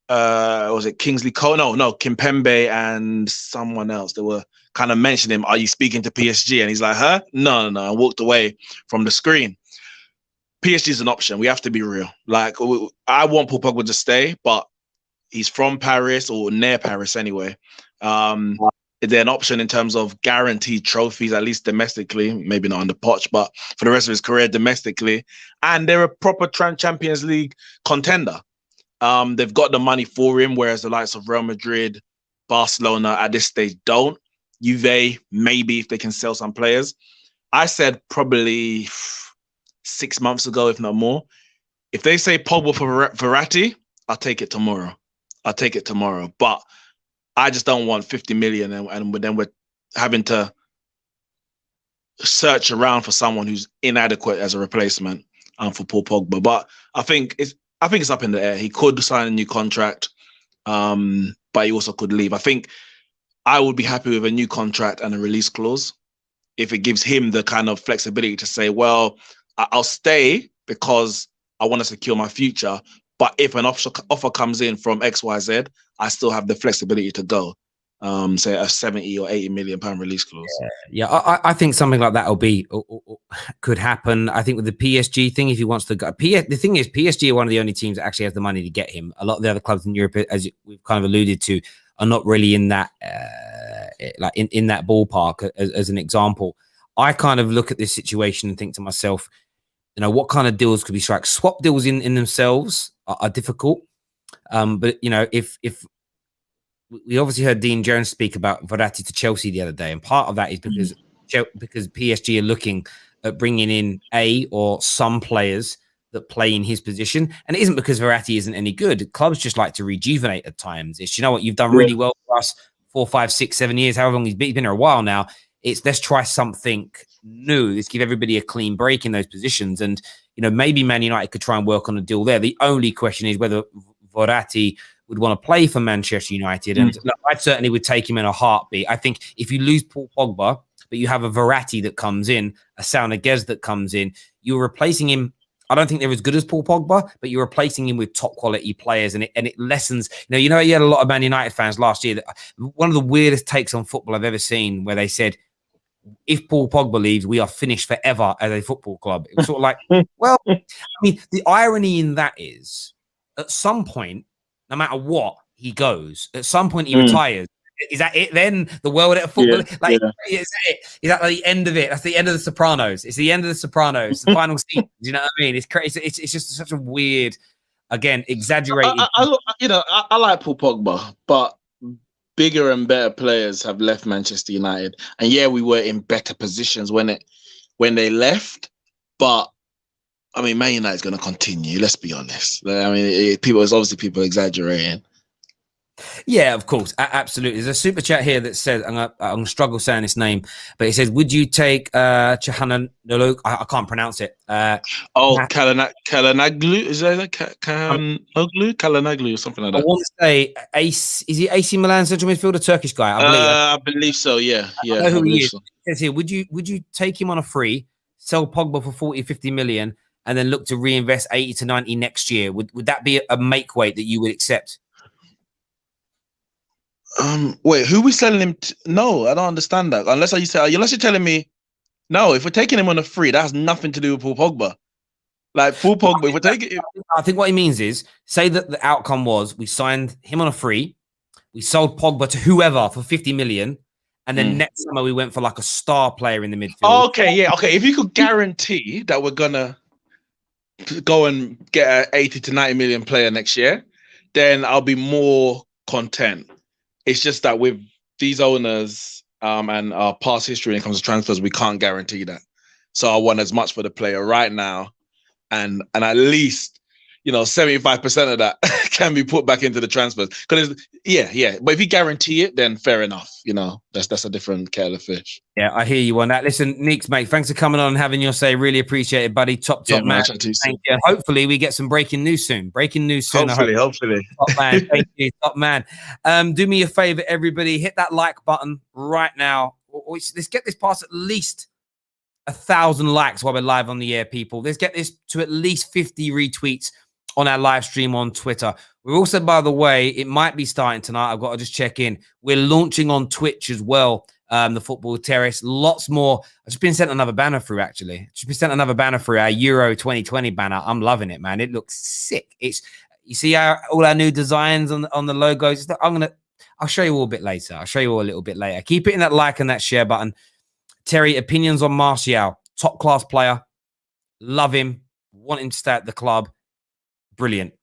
was it Kingsley Coman? No, Kimpembe and someone else. They were kind of mentioning him. Are you speaking to PSG? And he's like, huh? No. And walked away from the screen. PSG is an option. We have to be real. Like, I want Paul Pogba to stay, but he's from Paris or near Paris anyway. Is there an option in terms of guaranteed trophies, at least domestically, maybe not on the potch, but for the rest of his career domestically? And they're a proper Champions League contender. They've got the money for him, whereas the likes of Real Madrid, Barcelona at this stage don't. Juve, maybe if they can sell some players. I said probably 6 months ago, if not more, if they say Pogba for Verratti, I'll take it tomorrow. But I just don't want 50 million and then we're having to search around for someone who's inadequate as a replacement for Paul Pogba. But I think it's up in the air. He could sign a new contract, but he also could leave. I think I would be happy with a new contract and a release clause if it gives him the kind of flexibility to say, well, I'll stay because I want to secure my future. But if an offer comes in from XYZ, I still have the flexibility to go. Say a 70 or 80 million pound release clause.
Yeah, I think something like that could happen. I think with the PSG thing, if he wants to go, the thing is, PSG are one of the only teams that actually has the money to get him. A lot of the other clubs in Europe, as we've kind of alluded to, are not really in that in that ballpark. As an example, I kind of look at this situation and think to myself, what kind of deals could be struck? Swap deals in themselves are difficult, but if we obviously heard Dean Jones speak about Verratti to Chelsea the other day, and part of that is because PSG are looking at bringing in some players that play in his position, and it isn't because Verratti isn't any good. Clubs just like to rejuvenate at times. It's what you've done really well for us 4, 5, 6, 7 years, however long he's been here a while now. It's let's try something new. Let's give everybody a clean break in those positions, and maybe Man United could try and work on a deal there. The only question is whether Verratti would want to play for Manchester United. And look, I certainly would take him in a heartbeat. I think if you lose Paul Pogba, but you have a Verratti that comes in, a Saunaghez that comes in, you're replacing him. I don't think they're as good as Paul Pogba, but you're replacing him with top quality players, and it lessens. You had a lot of Man United fans last year. That one of the weirdest takes on football I've ever seen, where they said, if Paul Pogba leaves, we are finished forever as a football club. It was sort of like, well, I mean, the irony in that is, at some point, no matter what, he goes. At some point, he retires. Is that it then? The world at football? Is that the end of it? That's the end of The Sopranos. It's the end of The Sopranos. The final season. Do you know what I mean? It's crazy. It's just such a weird, again, exaggerated.
I like Paul Pogba, but bigger and better players have left Manchester United, and we were in better positions when they left. But I mean, Man United is going to continue. Let's be honest. I mean, it's obviously people exaggerating.
Yeah, of course, absolutely. There's a super chat here that says, I'm gonna struggle saying this name, but it says, "Would you take Chahanoglu?" I can't pronounce it.
Kalanaglu, is that Kalanaglu or something like that?
I want to say is he AC Milan central midfielder, Turkish guy?
I believe so. Yeah.
I know who he is. So. It says here, would you take him on a free, sell Pogba for 40, 50 million, and then look to reinvest 80 to 90 next year? Would that be a make weight that you would accept?
Wait, who we selling him to? No, I don't understand that. Unless you're telling me, no, if we're taking him on a free, that has nothing to do with Paul Pogba. Like Paul Pogba, if we're taking,
I think what he means is, say that the outcome was we signed him on a free, we sold Pogba to whoever for 50 million, and then next summer we went for like a star player in the midfield.
Okay, yeah, okay. If you could guarantee that we're gonna go and get an 80 to 90 million player next year, then I'll be more content. It's just that with these owners and our past history when it comes to transfers, we can't guarantee that. So I want as much for the player right now, and at least 75% of that can be put back into the transfers. Because yeah. But if you guarantee it, then fair enough. That's a different kettle of fish.
Yeah, I hear you on that. Listen, Neeks, mate, thanks for coming on and having your say. Really appreciate it, buddy. Top man. Thank you. Hopefully we get some breaking news soon.
Hopefully.
Top man. Thank you, top man. Do me a favor, everybody. Hit that like button right now. Let's get this past at least 1,000 likes while we're live on the air, people. Let's get this to at least 50 retweets on our live stream on Twitter. We're also, by the way, it might be starting tonight. I've got to just check in. We're launching on Twitch as well. The Football Terrace, lots more. I've just been sent another banner through, actually. Just been sent another banner through, our Euro 2020 banner. I'm loving it, man. It looks sick. You see all our new designs on the logos. I'll show you all a bit later. I'll show you all a little bit later. Keep hitting that like and that share button. Terry, opinions on Martial. Top class player. Love him. Want him to stay at the club. Brilliant.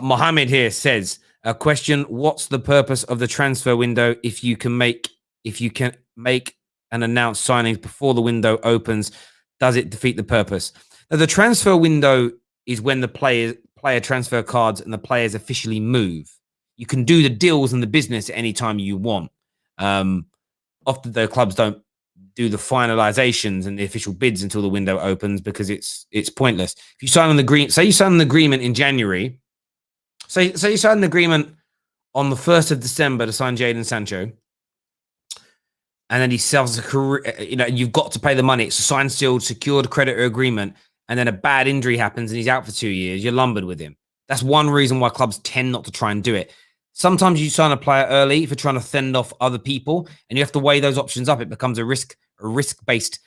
Mohammed here says, a question, what's the purpose of the transfer window if you can make and announce signings before the window opens? Does it defeat the purpose? Now, the transfer window is when the player transfer cards and the players officially move. You can do the deals and the business at any time you want. Often the clubs don't do the finalizations and the official bids until the window opens because it's pointless. If you sign an agreement, say you sign an agreement in January, say you sign an agreement on the 1st of December to sign Jadon Sancho, and then he sells a career, you've got to pay the money. It's a signed, sealed, secured creditor agreement, and then a bad injury happens and he's out for 2 years, you're lumbered with him. That's one reason why clubs tend not to try and do it. Sometimes you sign a player early if you're trying to fend off other people, and you have to weigh those options up. It becomes a risk-based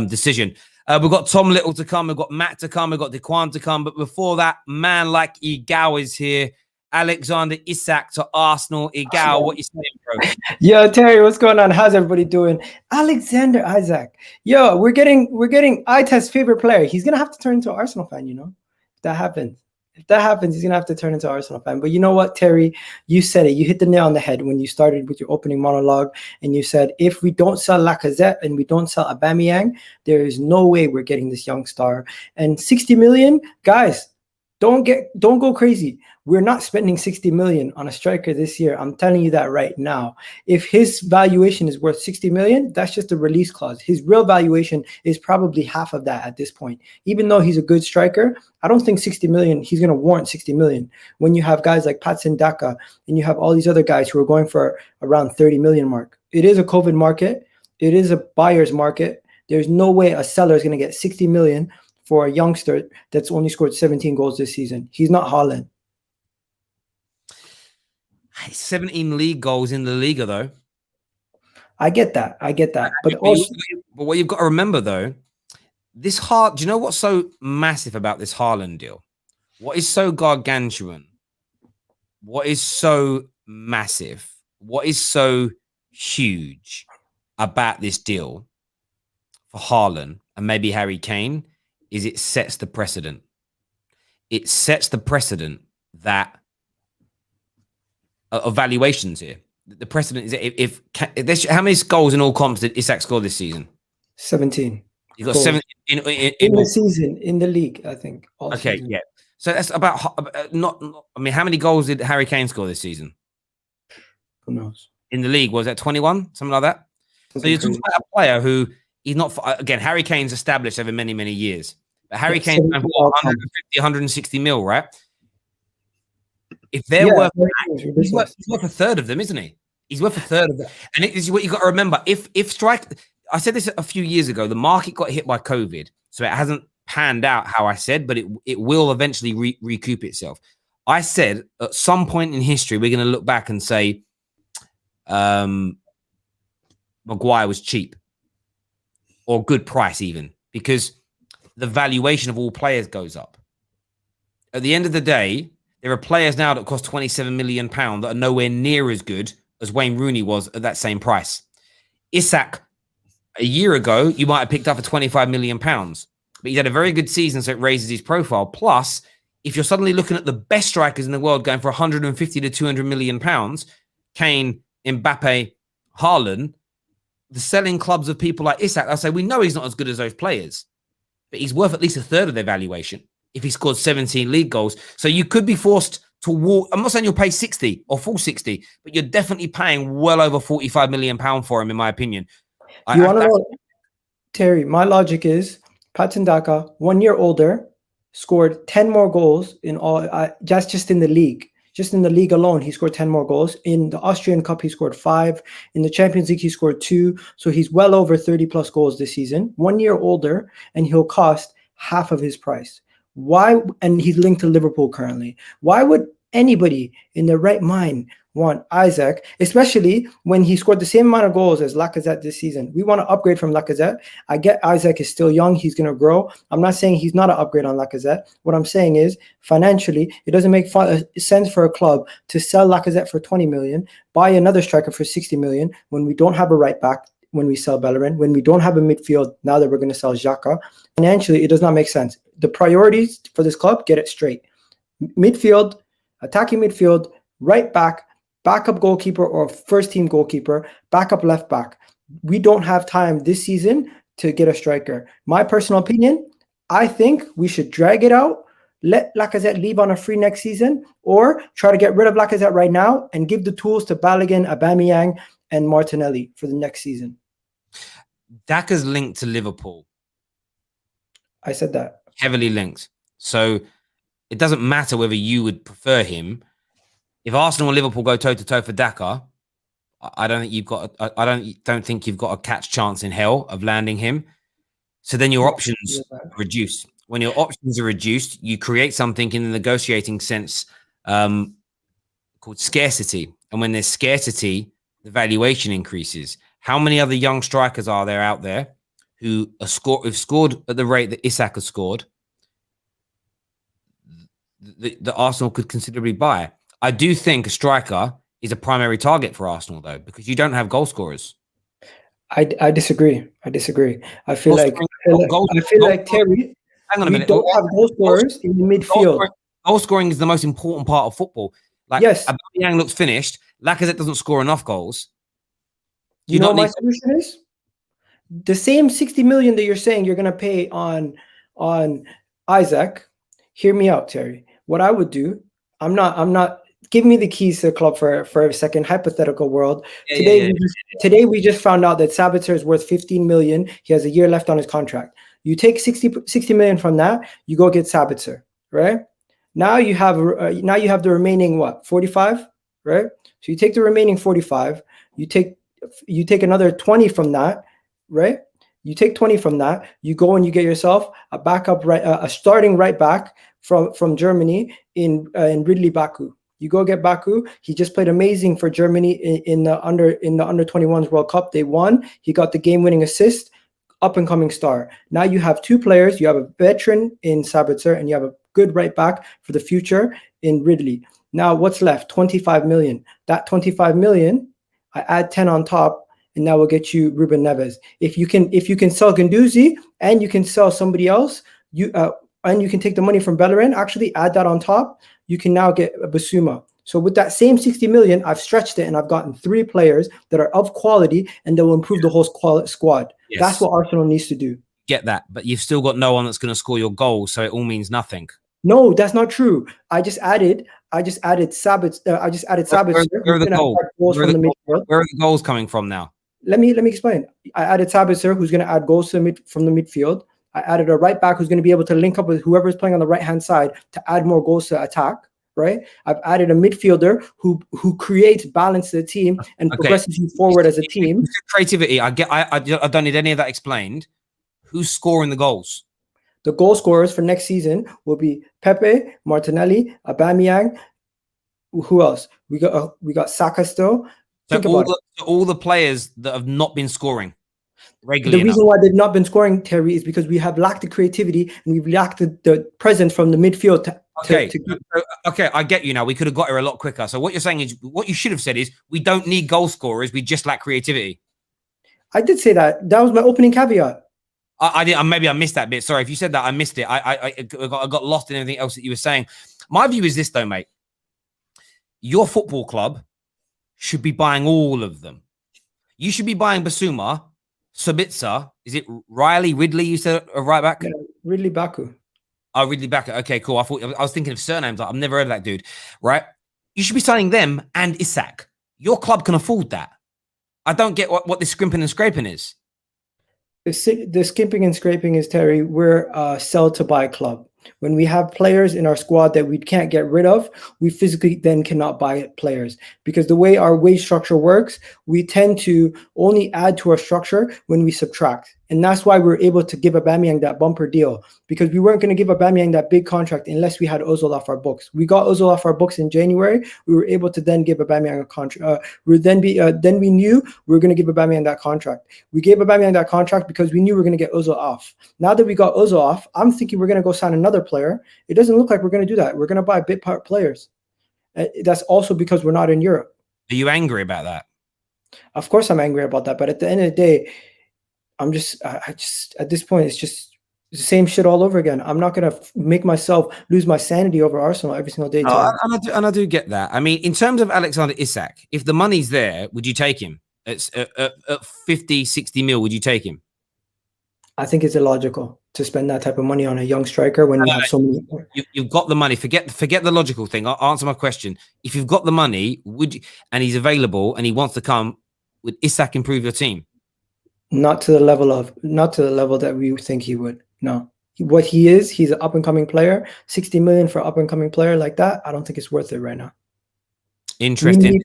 decision. We've got Tom Little to come. We've got Matt to come. We've got Dequan to come. But before that, man like Igao is here. Alexander Isak to Arsenal. Igao, what you saying, bro?
Yo, Terry, what's going on? How's everybody doing? Alexander Isak. Yo, we're getting Ites's favorite player. He's gonna have to turn into an Arsenal fan, If that happens. If that happens, he's going to have to turn into an Arsenal fan. But you know what, Terry? You said it. You hit the nail on the head when you started with your opening monologue. And you said, if we don't sell Lacazette and we don't sell Aubameyang, there is no way we're getting this young star. And 60 million, guys, don't go crazy. We're not spending 60 million on a striker this year. I'm telling you that right now. If his valuation is worth 60 million, that's just a release clause. His real valuation is probably half of that at this point. Even though he's a good striker, I don't think 60 million, he's going to warrant 60 million. When you have guys like Patson Daka and you have all these other guys who are going for around 30 million mark. It is a COVID market. It is a buyer's market. There's no way a seller is going to get 60 million for a youngster that's only scored 17 goals this season. He's not Haaland.
17 league goals in the Liga, though.
I get that. But
what you've got to remember, though, do you know what's so massive about this Haaland deal? What is so gargantuan? What is so massive? What is so huge about this deal for Haaland and maybe Harry Kane is it sets the precedent. It sets the precedent that of valuations here. The precedent is how many goals in all comps did Isak score this season?
17.
He got 17
in the season, in the league, I think.
Okay, yeah. So that's about how many goals did Harry Kane score this season?
Who knows?
In the league, was that 21? Something like that? So you're talking about a player who he's not, again, Harry Kane's established over many, many years. But Harry Kane's 150, 160 mil, right? If they're worth, he's worth a third of them, isn't he? He's worth a third of them. And it is what you got to remember. If I said this a few years ago, the market got hit by COVID, so it hasn't panned out how I said, but it will eventually recoup itself. I said at some point in history, we're going to look back and say, Maguire was cheap or good price even, because the valuation of all players goes up. At the end of the day, there are players now that cost £27 million that are nowhere near as good as Wayne Rooney was at that same price. Isak, a year ago, you might have picked up for £25 million, but he's had a very good season, so it raises his profile. Plus, if you're suddenly looking at the best strikers in the world going for 150 to 200 million pounds, Kane, Mbappe, Haaland, the selling clubs of people like Isak, I'll say, we know he's not as good as those players, but he's worth at least a third of their valuation if he scored 17 league goals. So you could be forced to walk. I'm not saying you'll pay 60 or full 60, but you're definitely paying well over £45 million for him, in my opinion.
You want to know, Terry, my logic is Patson Daka, 1 year older, scored 10 more goals in all, just in the league. Just in the league alone, he scored 10 more goals. In the Austrian Cup, he scored 5. In the Champions League, he scored 2. So he's well over 30 plus goals this season. 1 year older, and he'll cost half of his price. Why? And he's linked to Liverpool currently. Why would anybody in their right mind want Isak, especially when he scored the same amount of goals as Lacazette this season? We want to upgrade from Lacazette. I get Isak is still young. He's going to grow. I'm not saying he's not an upgrade on Lacazette. What I'm saying is financially, it doesn't make sense for a club to sell Lacazette for 20 million, buy another striker for 60 million when we don't have a right back, when we sell Bellerin, when we don't have a midfield, now that we're going to sell Xhaka. Financially, it does not make sense. The priorities for this club, get it straight. Midfield, attacking midfield, right back, backup goalkeeper or first team goalkeeper, backup left back. We don't have time this season to get a striker. My personal opinion, I think we should drag it out, let Lacazette leave on a free next season, or try to get rid of Lacazette right now and give the tools to Balogun, Aubameyang, and Martinelli for the next season.
Daka's linked to Liverpool.
I said that.
Heavily linked. So it doesn't matter whether you would prefer him. If Arsenal and Liverpool go toe-to-toe for Daka, I don't think you've got. I don't think you've got a catch chance in hell of landing him. So then your options reduce. When your options are reduced, you create something in the negotiating sense called scarcity. And when there's scarcity, the valuation increases. How many other young strikers are there out there who have scored at the rate that Isak has scored, that Arsenal could considerably buy? I do think a striker is a primary target for Arsenal, though, because you don't have goal scorers.
I disagree. I feel like Terry,
hang on a minute.
We don't have goal scorers in the midfield.
Goal scoring is the most important part of football. Like,
yes,
Aubameyang looks finished. Lacazette doesn't score enough goals.
You know what my solution is? The same 60 million that you're saying you're going to pay on Isak. Hear me out, Terry. What I would do, I'm not. Give me the keys to the club for a second. Hypothetical world. Today we just found out that Sabitzer is worth 15 million. He has a year left on his contract. You take 60 million from that. You go get Sabitzer, right? Now you have the remaining 45, right? So you take the remaining 45. You take another 20 from that, right? You take 20 from that. You go and you get yourself a backup a starting right back from Germany in Ridley Baku. You go get Baku. He just played amazing for Germany in the under 21s World Cup. They won. He got the game-winning assist. Up and coming star. Now you have two players. You have a veteran in Sabitzer, and you have a good right back for the future in Ridley. Now what's left? 25 million. That 25 million, I add 10 on top, and that will get you Ruben Neves. If you can sell Guendouzi and you can sell somebody else, and you can take the money from Bellerin, actually add that on top, you can now get Basuma. So with that same 60 million, I've stretched it and I've gotten 3 players that are of quality and that will improve the whole squad. Yes. That's what Arsenal needs to do.
Get that, but you've still got no one that's going to score your goals, so it all means nothing.
No, that's not true. I just added Sabitzer. I just added Sabitzer.
Where are the goals? Where are the goals coming from now?
Let me explain. I added Sabitzer, who's going to add goals from the midfield. I added a right back who's going to be able to link up with whoever is playing on the right-hand side to add more goals to attack, right? I've added a midfielder who creates balance to the team and progresses you forward as a team.
Creativity. I don't need any of that explained. Who's scoring the goals?
The goal scorers for next season will be Pepe, Martinelli, Aubameyang. Who else? We got Saka still.
So
Think about it.
all the players that have not been scoring
The
regularly enough.
reason why they've not been scoring, Terry, is because we have lacked the creativity and we've lacked the presence from the midfield.
Okay, I get you now. We could have got here a lot quicker. So what you're saying is, what you should have said is, we don't need goal scorers. We just lack creativity.
I did say that. That was my opening caveat.
I did. Maybe I missed that bit. Sorry if you said that. I missed it. I got lost in everything else that you were saying. My view is this, though, mate. Your football club should be buying all of them. You should be buying Basuma, Sabitzer. Is it Ridley? You said a right back.
Yeah, Ridley Baku.
Oh, Ridley Baku. Okay, cool. I was thinking of surnames. I've never heard of that dude. Right? You should be signing them and Isak. Your club can afford that. I don't get what this scrimping and scraping is.
The skimping and scraping is, Terry, we're a sell to buy club. When we have players in our squad that we can't get rid of, we physically then cannot buy players. Because the way our wage structure works, we tend to only add to our structure when we subtract. And that's why we're able to give Aubameyang that bumper deal, because we weren't going to give Aubameyang that big contract unless we had Ozil off our books. We got Ozil off our books in January. We were able to then give Aubameyang a contract. Then we knew we were going to give Aubameyang that contract. We gave Aubameyang that contract because we knew we were going to get Ozil off. Now that we got Ozil off, I'm thinking we're going to go sign another player. It doesn't look like we're going to do that. We're going to buy bit part players. That's also because we're not in Europe.
Are you angry about that?
Of course I'm angry about that. But at the end of the day, I just at this point, it's just the same shit all over again. I'm not going to make myself lose my sanity over Arsenal every single day.
And I do get that. I mean, in terms of Alexander Isak, if the money's there, would you take him? It's at 50, 60 mil, would you take him?
I think it's illogical to spend that type of money on a young striker when we have so many.
You've got the money. Forget the logical thing. I'll answer my question. If you've got the money, would you, and he's available and he wants to come, would Isak improve your team?
Not to the level that we think he would. No. What he is, he's an up-and-coming player. 60 million for an up-and-coming player like that, I don't think it's worth it right now.
Interesting.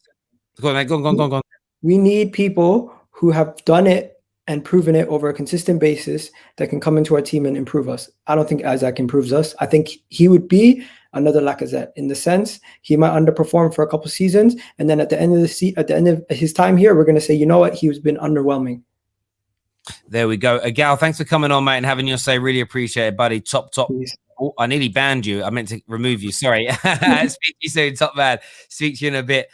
Go on.
We need people who have done it and proven it over a consistent basis that can come into our team and improve us. I don't think Isak improves us. I think he would be another Lacazette in the sense he might underperform for a couple seasons, and then at the end of his time here, we're going to say, you know what, he's been underwhelming.
There we go. Gal, thanks for coming on, mate, and having your say. Really appreciate it, buddy. Top. Oh, I nearly banned you. I meant to remove you. Sorry. Speak to you soon, top man. Speak to you in a bit.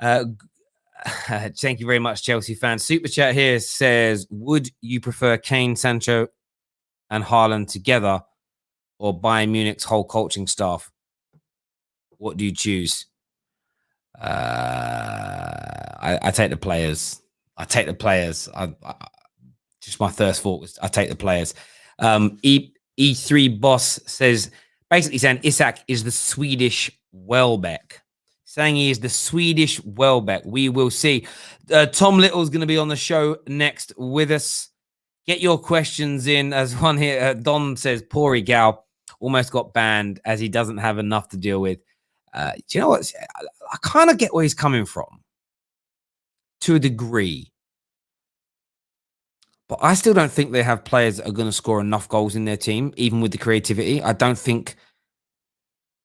Thank you very much, Chelsea fans. Super chat here says, would you prefer Kane, Sancho, and Haaland together, or Bayern Munich's whole coaching staff? What do you choose? I take the players. Just my first thought was I take the players. E3 Boss says, basically saying Isak is the Swedish Welbeck. Saying he is the Swedish Welbeck. We will see. Tom Little's going to be on the show next with us. Get your questions in. As one here, Don says, Pori Gal almost got banned as he doesn't have enough to deal with. Do you know what? I kind of get where he's coming from to a degree. But I still don't think they have players that are going to score enough goals in their team, even with the creativity. I don't think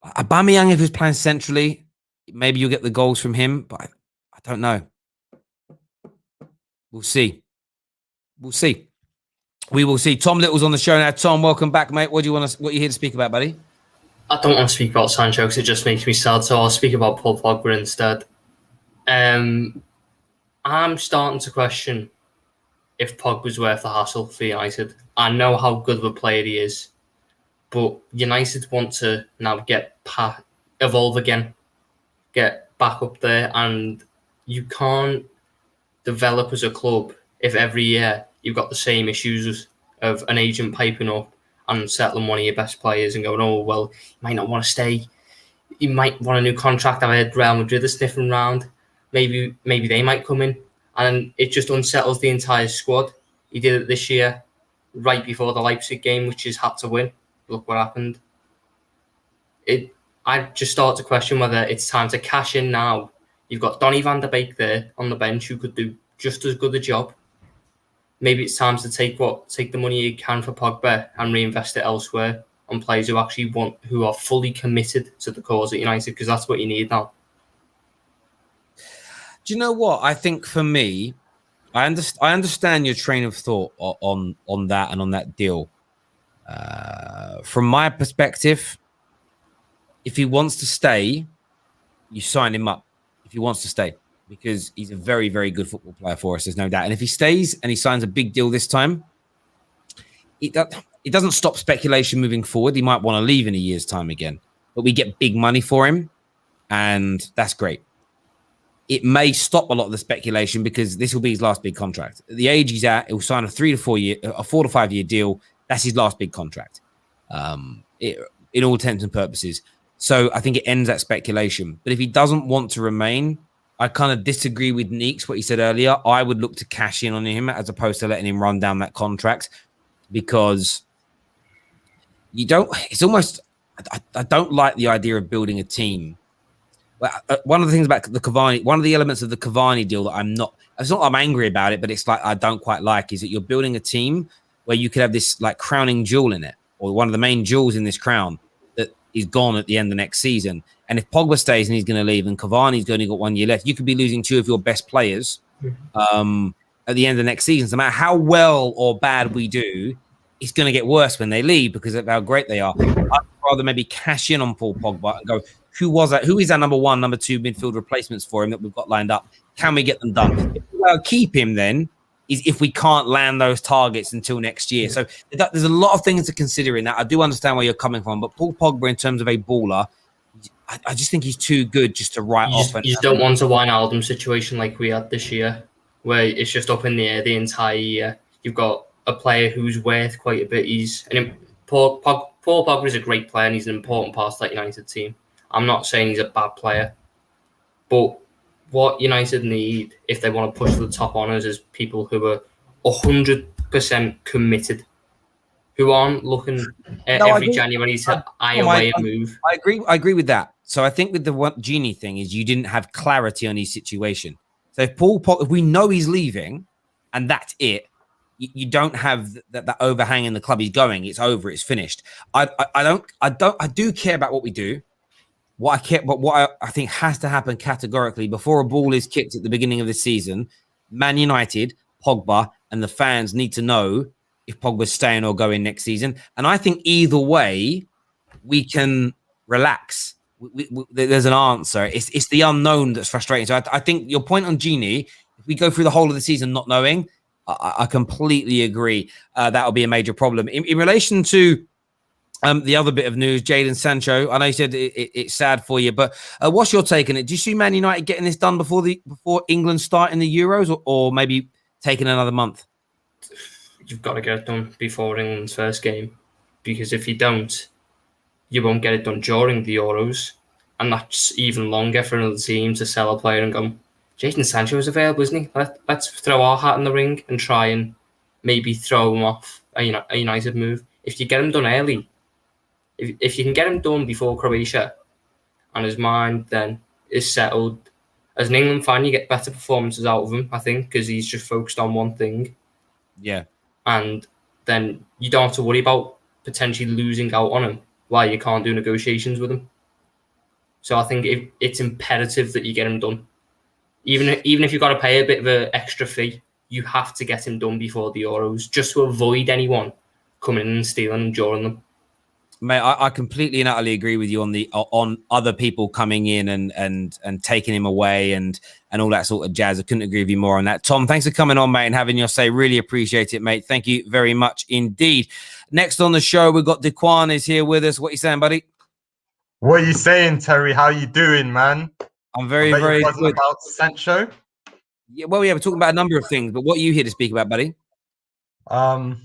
Aubameyang, if he's playing centrally, maybe you'll get the goals from him, but I don't know. We'll see. We will see. Tom Little's on the show now. Tom, welcome back, mate. What are you here to speak about, buddy?
I don't want to speak about Sancho because it just makes me sad, so I'll speak about Paul Pogba instead. I'm starting to question if Pogba's worth the hassle for United. I know how good of a player he is, but United want to now evolve again, get back up there, and you can't develop as a club if every year you've got the same issues of an agent piping up and settling one of your best players and going, oh, well, you might not want to stay. You might want a new contract. I heard Real Madrid are sniffing around. Maybe they might come in. And it just unsettles the entire squad. He did it this year, right before the Leipzig game, which he's had to win. Look what happened. I just start to question whether it's time to cash in now. You've got Donny van der Beek there on the bench who could do just as good a job. Maybe it's time to take the money you can for Pogba and reinvest it elsewhere on players who who are fully committed to the cause at United, because that's what you need now.
Do you know what? I think for me, I understand your train of thought on that and on that deal. From my perspective, if he wants to stay, you sign him up. If he wants to stay, because he's a very, very good football player for us, there's no doubt. And if he stays and he signs a big deal this time, it doesn't stop speculation moving forward. He might want to leave in a year's time again, but we get big money for him, and that's great. It may stop a lot of the speculation because this will be his last big contract. At the age he's at, he'll sign a 4 to 5 year deal. That's his last big contract, in all intents and purposes. So I think it ends that speculation. But if he doesn't want to remain, I kind of disagree with Neeks, what he said earlier. I would look to cash in on him as opposed to letting him run down that contract, because you don't. It's almost. I don't like the idea of building a team. One of the things about the Cavani, one of the elements of the Cavani deal that it's not I'm angry about it, but it's like I don't quite like, is that you're building a team where you could have this like crowning jewel in it, or one of the main jewels in this crown that is gone at the end of next season. And if Pogba stays and he's going to leave and Cavani's only got 1 year left, you could be losing 2 of your best players at the end of next season. So no matter how well or bad we do, it's going to get worse when they leave because of how great they are. I'd rather maybe cash in on Paul Pogba and go, who is our number 1, number 2 midfield replacements for him that we've got lined up? Can we get them done? If we'll keep him, then is if we can't land those targets until next year. So there's a lot of things to consider in that. I do understand where you're coming from, but Paul Pogba, in terms of a baller, I just think he's too good just to write off.
You just don't want a Wijnaldum situation like we had this year, where it's just up in the air the entire year. You've got a player who's worth quite a bit. Paul Pogba is a great player and he's an important part of that United team. I'm not saying he's a bad player, but what United need if they want to push to the top honours is people who are 100% committed, who aren't looking every January to eye away a move.
I agree with that. So I think with the Genie thing is you didn't have clarity on his situation. So if we know he's leaving and that's it, you don't have that overhang in the club he's going. It's over. It's finished. I do care about what we do. What I think has to happen categorically before a ball is kicked at the beginning of the season, Man United, Pogba, and the fans need to know if Pogba's staying or going next season. And I think either way, we can relax. There's an answer. It's the unknown that's frustrating. So I think your point on Genie, if we go through the whole of the season not knowing, I completely agree. That'll be a major problem. In relation to the other bit of news, Jadon Sancho, I know you said it's sad for you, but what's your take on it? Do you see Man United getting this done before England start in the Euros, or maybe taking another month?
You've got to get it done before England's first game, because if you don't, you won't get it done during the Euros, and that's even longer for another team to sell a player and go, Jadon Sancho is available, isn't he? Let's throw our hat in the ring and try and maybe throw him off a United move. If you get him done early, if you can get him done before Croatia and his mind then is settled, as an England fan, you get better performances out of him, I think, because he's just focused on one thing.
Yeah.
And then you don't have to worry about potentially losing out on him while you can't do negotiations with him. So I think it's imperative that you get him done. Even if you've got to pay a bit of an extra fee, you have to get him done before the Euros, just to avoid anyone coming in and stealing during them.
Mate, I completely and utterly agree with you on other people coming in and taking him away and all that sort of jazz. I couldn't agree with you more on that. Tom, thanks for coming on, mate, and having your say. Really appreciate it, mate. Thank you very much indeed. Next on the show, we've got Dequan is here with us. What are you saying, buddy?
What are you saying, Terry? How you doing, man?
I'm very good.
About Sancho?
Yeah, well, we're talking about a number of things, but what are you here to speak about, buddy?
I'm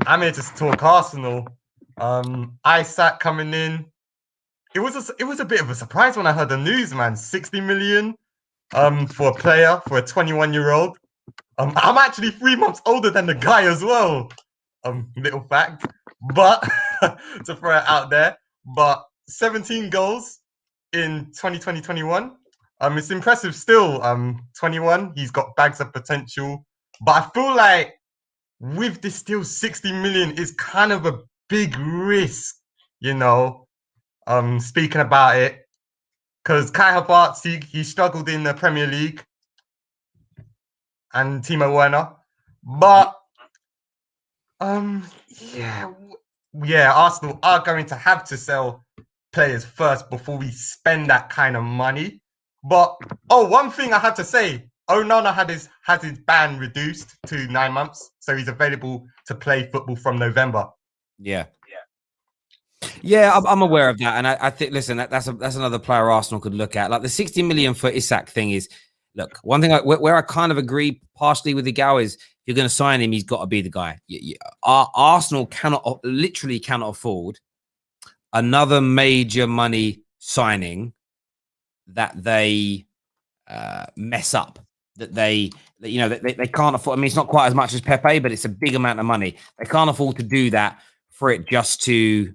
here to talk Arsenal. Isak coming in. It was a bit of a surprise when I heard the news, man. 60 million for a player, for a 21-year-old. I'm actually 3 months older than the guy as well. Little fact, but to throw it out there. But 17 goals in 2020-21. It's impressive still. 21, he's got bags of potential. But I feel like with this still 60 million is kind of a big risk, you know, speaking about it. Because Kai Havertz, he struggled in the Premier League. and Timo Werner. But yeah, Arsenal are going to have to sell players first before we spend that kind of money. But one thing I have to say, Onana has his ban reduced to 9 months, so he's available to play football from November.
Yeah, I'm aware of that, and I think, listen, that's another player Arsenal could look at. Like the 60 million for Isak thing is, look, one thing where I kind of agree partially with Igal is, if you're going to sign him, he's got to be the guy. Arsenal literally cannot afford another major money signing that they mess up. That they can't afford. I mean, it's not quite as much as Pepe, but it's a big amount of money. They can't afford to do that for it just to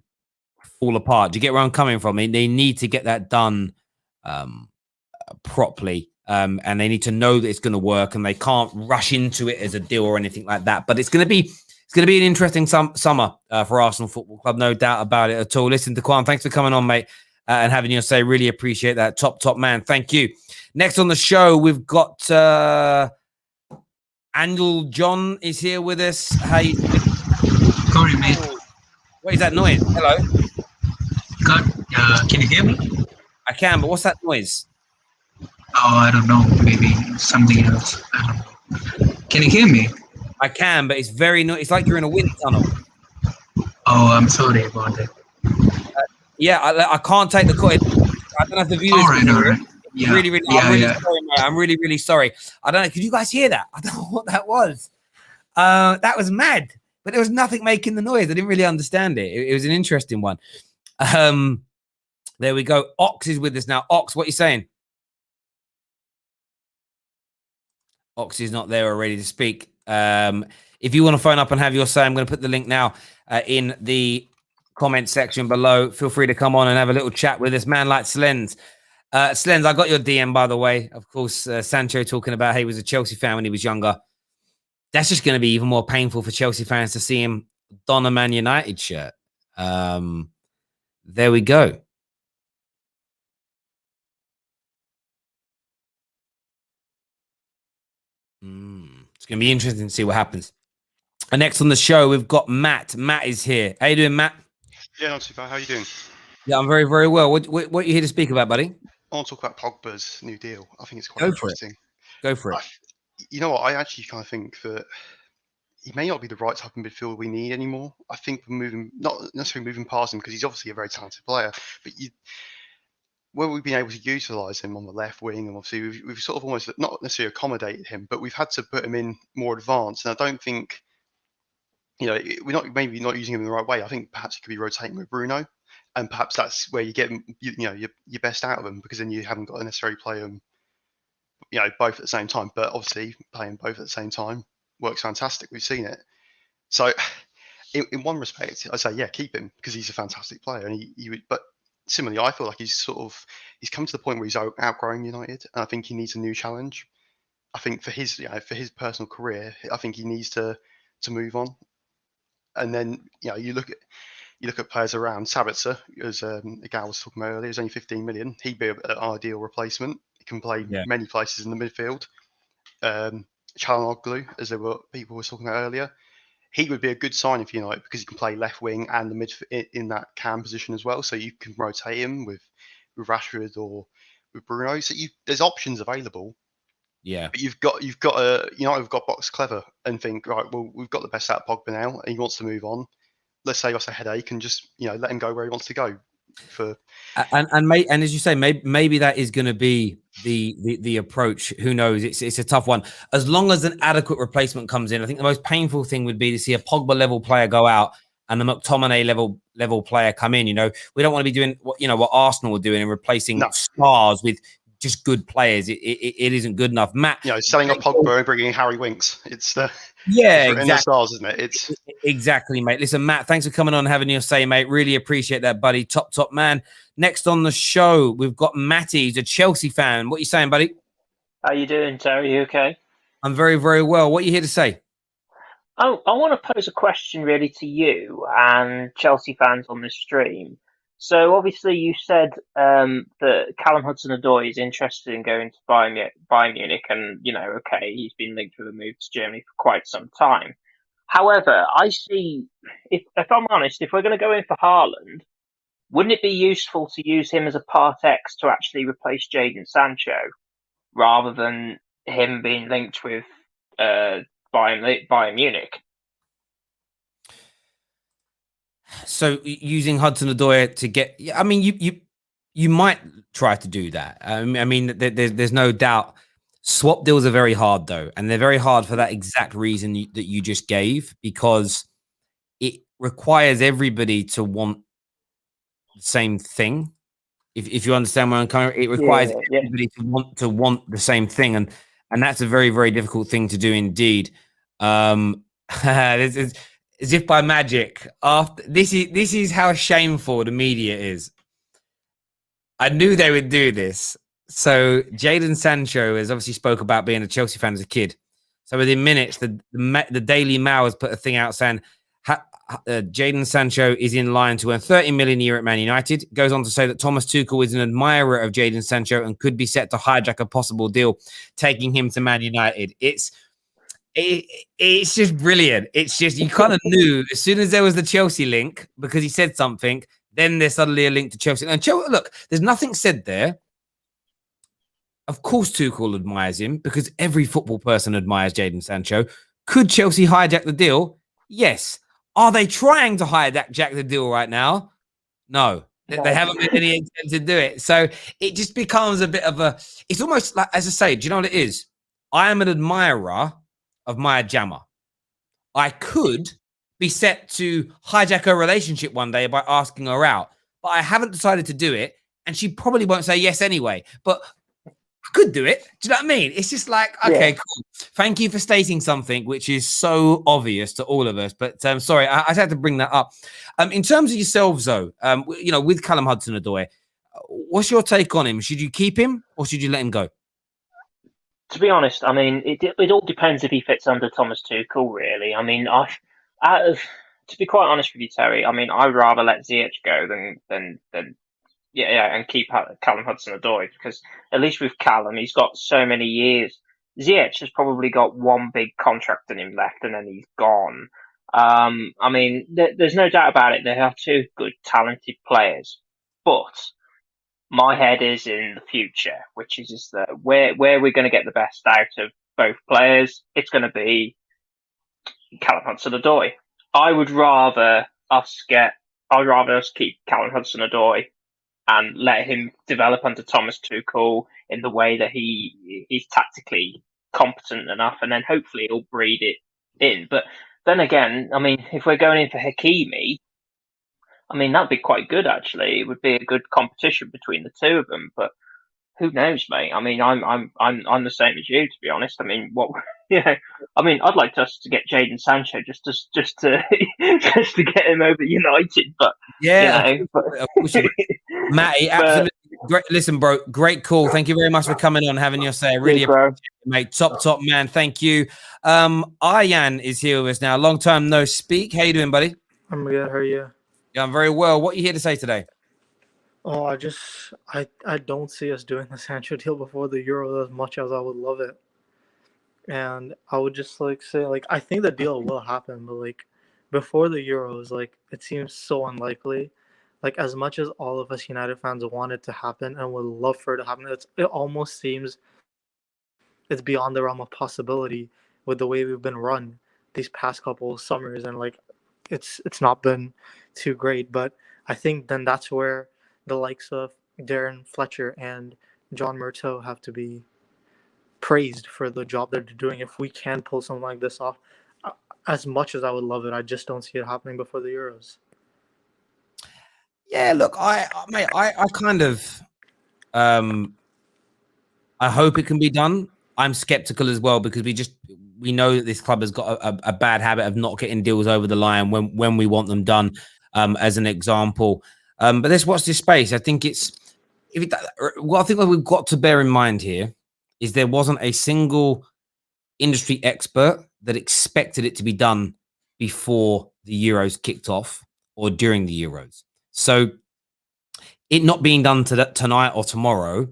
fall apart. Do you get where I'm coming from? They need to get that done properly, and they need to know that it's going to work, and they can't rush into it as a deal or anything like that. But it's going to be an interesting summer for Arsenal Football Club, no doubt about it at all. Listen, Daquan, thanks for coming on, mate, and having your say. Really appreciate that. Top man. Thank you. Next on the show, we've got Angel John is here with us. Hey,
Sorry, mate.
What is that noise? Hello.
Can you hear me?
I can, but what's that noise?
Oh, I don't know. Maybe something else. I don't know. Can you hear me?
I can, but it's very it's like you're in a wind tunnel.
Oh, I'm sorry about that.
Yeah, I can't take the call. I don't know if the viewers.
All right. Yeah.
Really, sorry, mate. I'm really sorry. I don't know. Could you guys hear that? I don't know what that was. That was mad, but there was nothing making the noise. I didn't really understand it. It was an interesting one. There we go. Ox is with us now. Ox, what are you saying? Ox is not there or ready to speak. If you want to phone up and have your say, I'm going to put the link now in the comment section below. Feel free to come on and have a little chat with us. Man like Slens. Slens, I got your DM, by the way. Of course, Sancho talking about how he was a Chelsea fan when he was younger. That's just going to be even more painful for Chelsea fans to see him don a Man United shirt. There we go. It's going to be interesting to see what happens. And next on the show, we've got Matt. Matt is here. How you doing, Matt?
Yeah, not too bad. How are you doing?
Yeah, I'm very, very well. What are you here to speak about, buddy?
I want to talk about Pogba's new deal. I think it's quite interesting.
Go for it.
You know what? I actually kind of think that he may not be the right type of midfielder we need anymore. I think we're not necessarily moving past him, because he's obviously a very talented player, but where we've been able to utilise him on the left wing, and obviously we've sort of almost not necessarily accommodated him, but we've had to put him in more advanced. And I don't think, we're maybe not using him in the right way. I think perhaps he could be rotating with Bruno, and perhaps that's where you get your best out of them, because then you haven't got to necessarily play them, both at the same time. But obviously playing both at the same time works fantastic. We've seen it. So in one respect, I say, yeah, keep him, because he's a fantastic player, and but similarly, I feel like he's come to the point where he's outgrowing United, and I think he needs a new challenge. I think for his personal career, I think he needs to move on. And then you look at players around. Sabitzer, as the guy was talking about earlier, is only 15 million. He'd be an ideal replacement. He can play many places in the midfield. Calhanoglu, as people were talking about earlier, he would be a good signing for United, because he can play left wing and the midfield in that cam position as well. So you can rotate him with Rashford or with Bruno. So there's options available.
Yeah.
But you've got United have got box clever and think, right, well, we've got the best out of Pogba now, and he wants to move on. Let's save us a headache and just let him go where he wants to go.
And as you say, maybe that is going to be the approach. Who knows? It's a tough one. As long as an adequate replacement comes in, I think the most painful thing would be to see a Pogba level player go out and the McTominay level player come in. We don't want to be doing what Arsenal are doing and replacing stars with just good players. It isn't good enough. Matt,
selling up Pogba and bringing in Harry Winks. It's the
exactly.
in the stars, isn't it? It's
exactly, mate. Listen, Matt, thanks for coming on and having your say, mate. Really appreciate that, buddy. Top man. Next on the show, we've got Matty. He's a Chelsea fan. What are you saying, buddy?
How you doing, Terry? You okay?
I'm very, very well. What are you here to say?
I want to pose a question really to you and Chelsea fans on the stream. So obviously you said that Callum Hudson-Odoi is interested in going to Bayern Munich, and okay, he's been linked with a move to Germany for quite some time. However, I see, if I'm honest, if we're going to go in for Haaland, wouldn't it be useful to use him as a Part X to actually replace Jadon Sancho, rather than him being linked with Bayern Munich?
So using Hudson-Odoi to get, I mean, you might try to do that. I mean, there's no doubt. Swap deals are very hard though, and they're very hard for that exact reason that you just gave, because it requires everybody to want the same thing. If you understand where I'm coming, it requires everybody to want the same thing, and that's a very, very difficult thing to do indeed. This is as if by magic. After this is how shameful the media is. I knew they would do this. So Jadon Sancho has obviously spoke about being a Chelsea fan as a kid. So within minutes, the Daily Mail has put a thing out saying Jadon Sancho is in line to earn 30 million a year at Man United. Goes on to say that Thomas Tuchel is an admirer of Jadon Sancho and could be set to hijack a possible deal, taking him to Man United. It's just brilliant. It's just, you kind of knew as soon as there was the Chelsea link, because he said something, then there's suddenly a link to Chelsea. And look, there's nothing said there. Of course, Tuchel admires him because every football person admires Jadon Sancho. Could Chelsea hijack the deal? Yes. Are they trying to hijack the deal right now? No. They haven't made any attempt to do it. So it just becomes a bit of a, it's almost like, as I say, do you know what it is? I am an admirer of Maya Jama. I could be set to hijack her relationship one day by asking her out, but I haven't decided to do it, and she probably won't say yes anyway. But I could do it. Do you know what I mean? It's just like, okay, cool. Thank you for stating something which is so obvious to all of us. But sorry, I just had to bring that up. In terms of yourselves, though, with Callum Hudson-Odoi, what's your take on him? Should you keep him or should you let him go?
To be honest, I mean, it all depends if he fits under Thomas Tuchel, really. I mean, to be quite honest with you, Terry, I mean, I'd rather let Ziyech go than and keep Callum Hudson-Odoi, because at least with Callum, he's got so many years. Ziyech has probably got one big contract in him left, and then he's gone. I mean, there's no doubt about it. They are two good, talented players, but my head is in the future, which is just that where we're going to get the best out of both players. It's going to be Callum Hudson-Odoi. I'd rather us keep Callum Hudson-Odoi and let him develop under Thomas Tuchel in the way that he's tactically competent enough, and then hopefully he'll breed it in. But then again, I mean, if we're going in for Hakimi, I mean, that'd be quite good, actually. It would be a good competition between the two of them, but who knows, mate? I mean, I'm the same as you, to be honest. I mean, I mean, I'd like us to get Jadon Sancho just to just to get him over United, but
of course Matty, absolutely. Great. Listen, bro, great call. Thank you very much for coming on, having your say. Really appreciate it, mate. Top man. Thank you. Aryan is here with us now. Long time no speak. How you doing, buddy?
I'm good. How are you?
Yeah, I'm very well. What are you here to say today?
Oh, I don't see us doing the Sancho deal before the Euro as much as I would love it. And I would just say I think the deal will happen, but before the Euros, it seems so unlikely. As much as all of us United fans want it to happen and would love for it to happen, it almost seems it's beyond the realm of possibility with the way we've been run these past couple of summers, and it's not been too great. But I think then that's where the likes of Darren Fletcher and John Murtough have to be praised for the job that they're doing. If we can pull something like this off, as much as I would love it, I just don't see it happening before the Euros.
Yeah, look, I kind of, I hope it can be done. I'm skeptical as well, because we know that this club has got a bad habit of not getting deals over the line when we want them done, as an example. But let's watch this space. I think what we've got to bear in mind here is there wasn't a single industry expert that expected it to be done before the Euros kicked off or during the Euros. So it not being done tonight or tomorrow,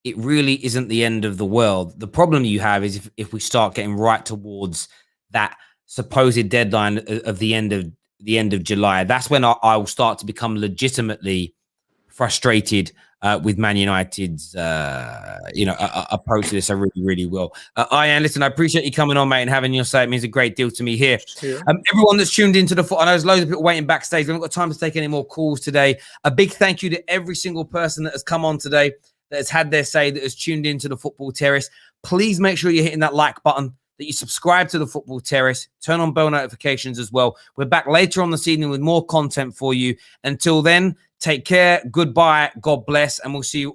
it really isn't the end of the world. The problem you have is if we start getting right towards that supposed deadline of the end of July, that's when I will start to become legitimately frustrated with Man United's approach to this. I really, really will. Ian, listen, I appreciate you coming on, mate, and having your say. It means a great deal to me here.
Yeah.
Everyone that's tuned into the I know there's loads of people waiting backstage. We haven't got time to take any more calls today. A big thank you to every single person that has come on today, that has had their say, that has tuned into the Football Terrace. Please make sure you're hitting that like button, that you subscribe to the Football Terrace, turn on bell notifications as well. We're back later on this evening with more content for you. Until then, take care, goodbye, God bless, and we'll see you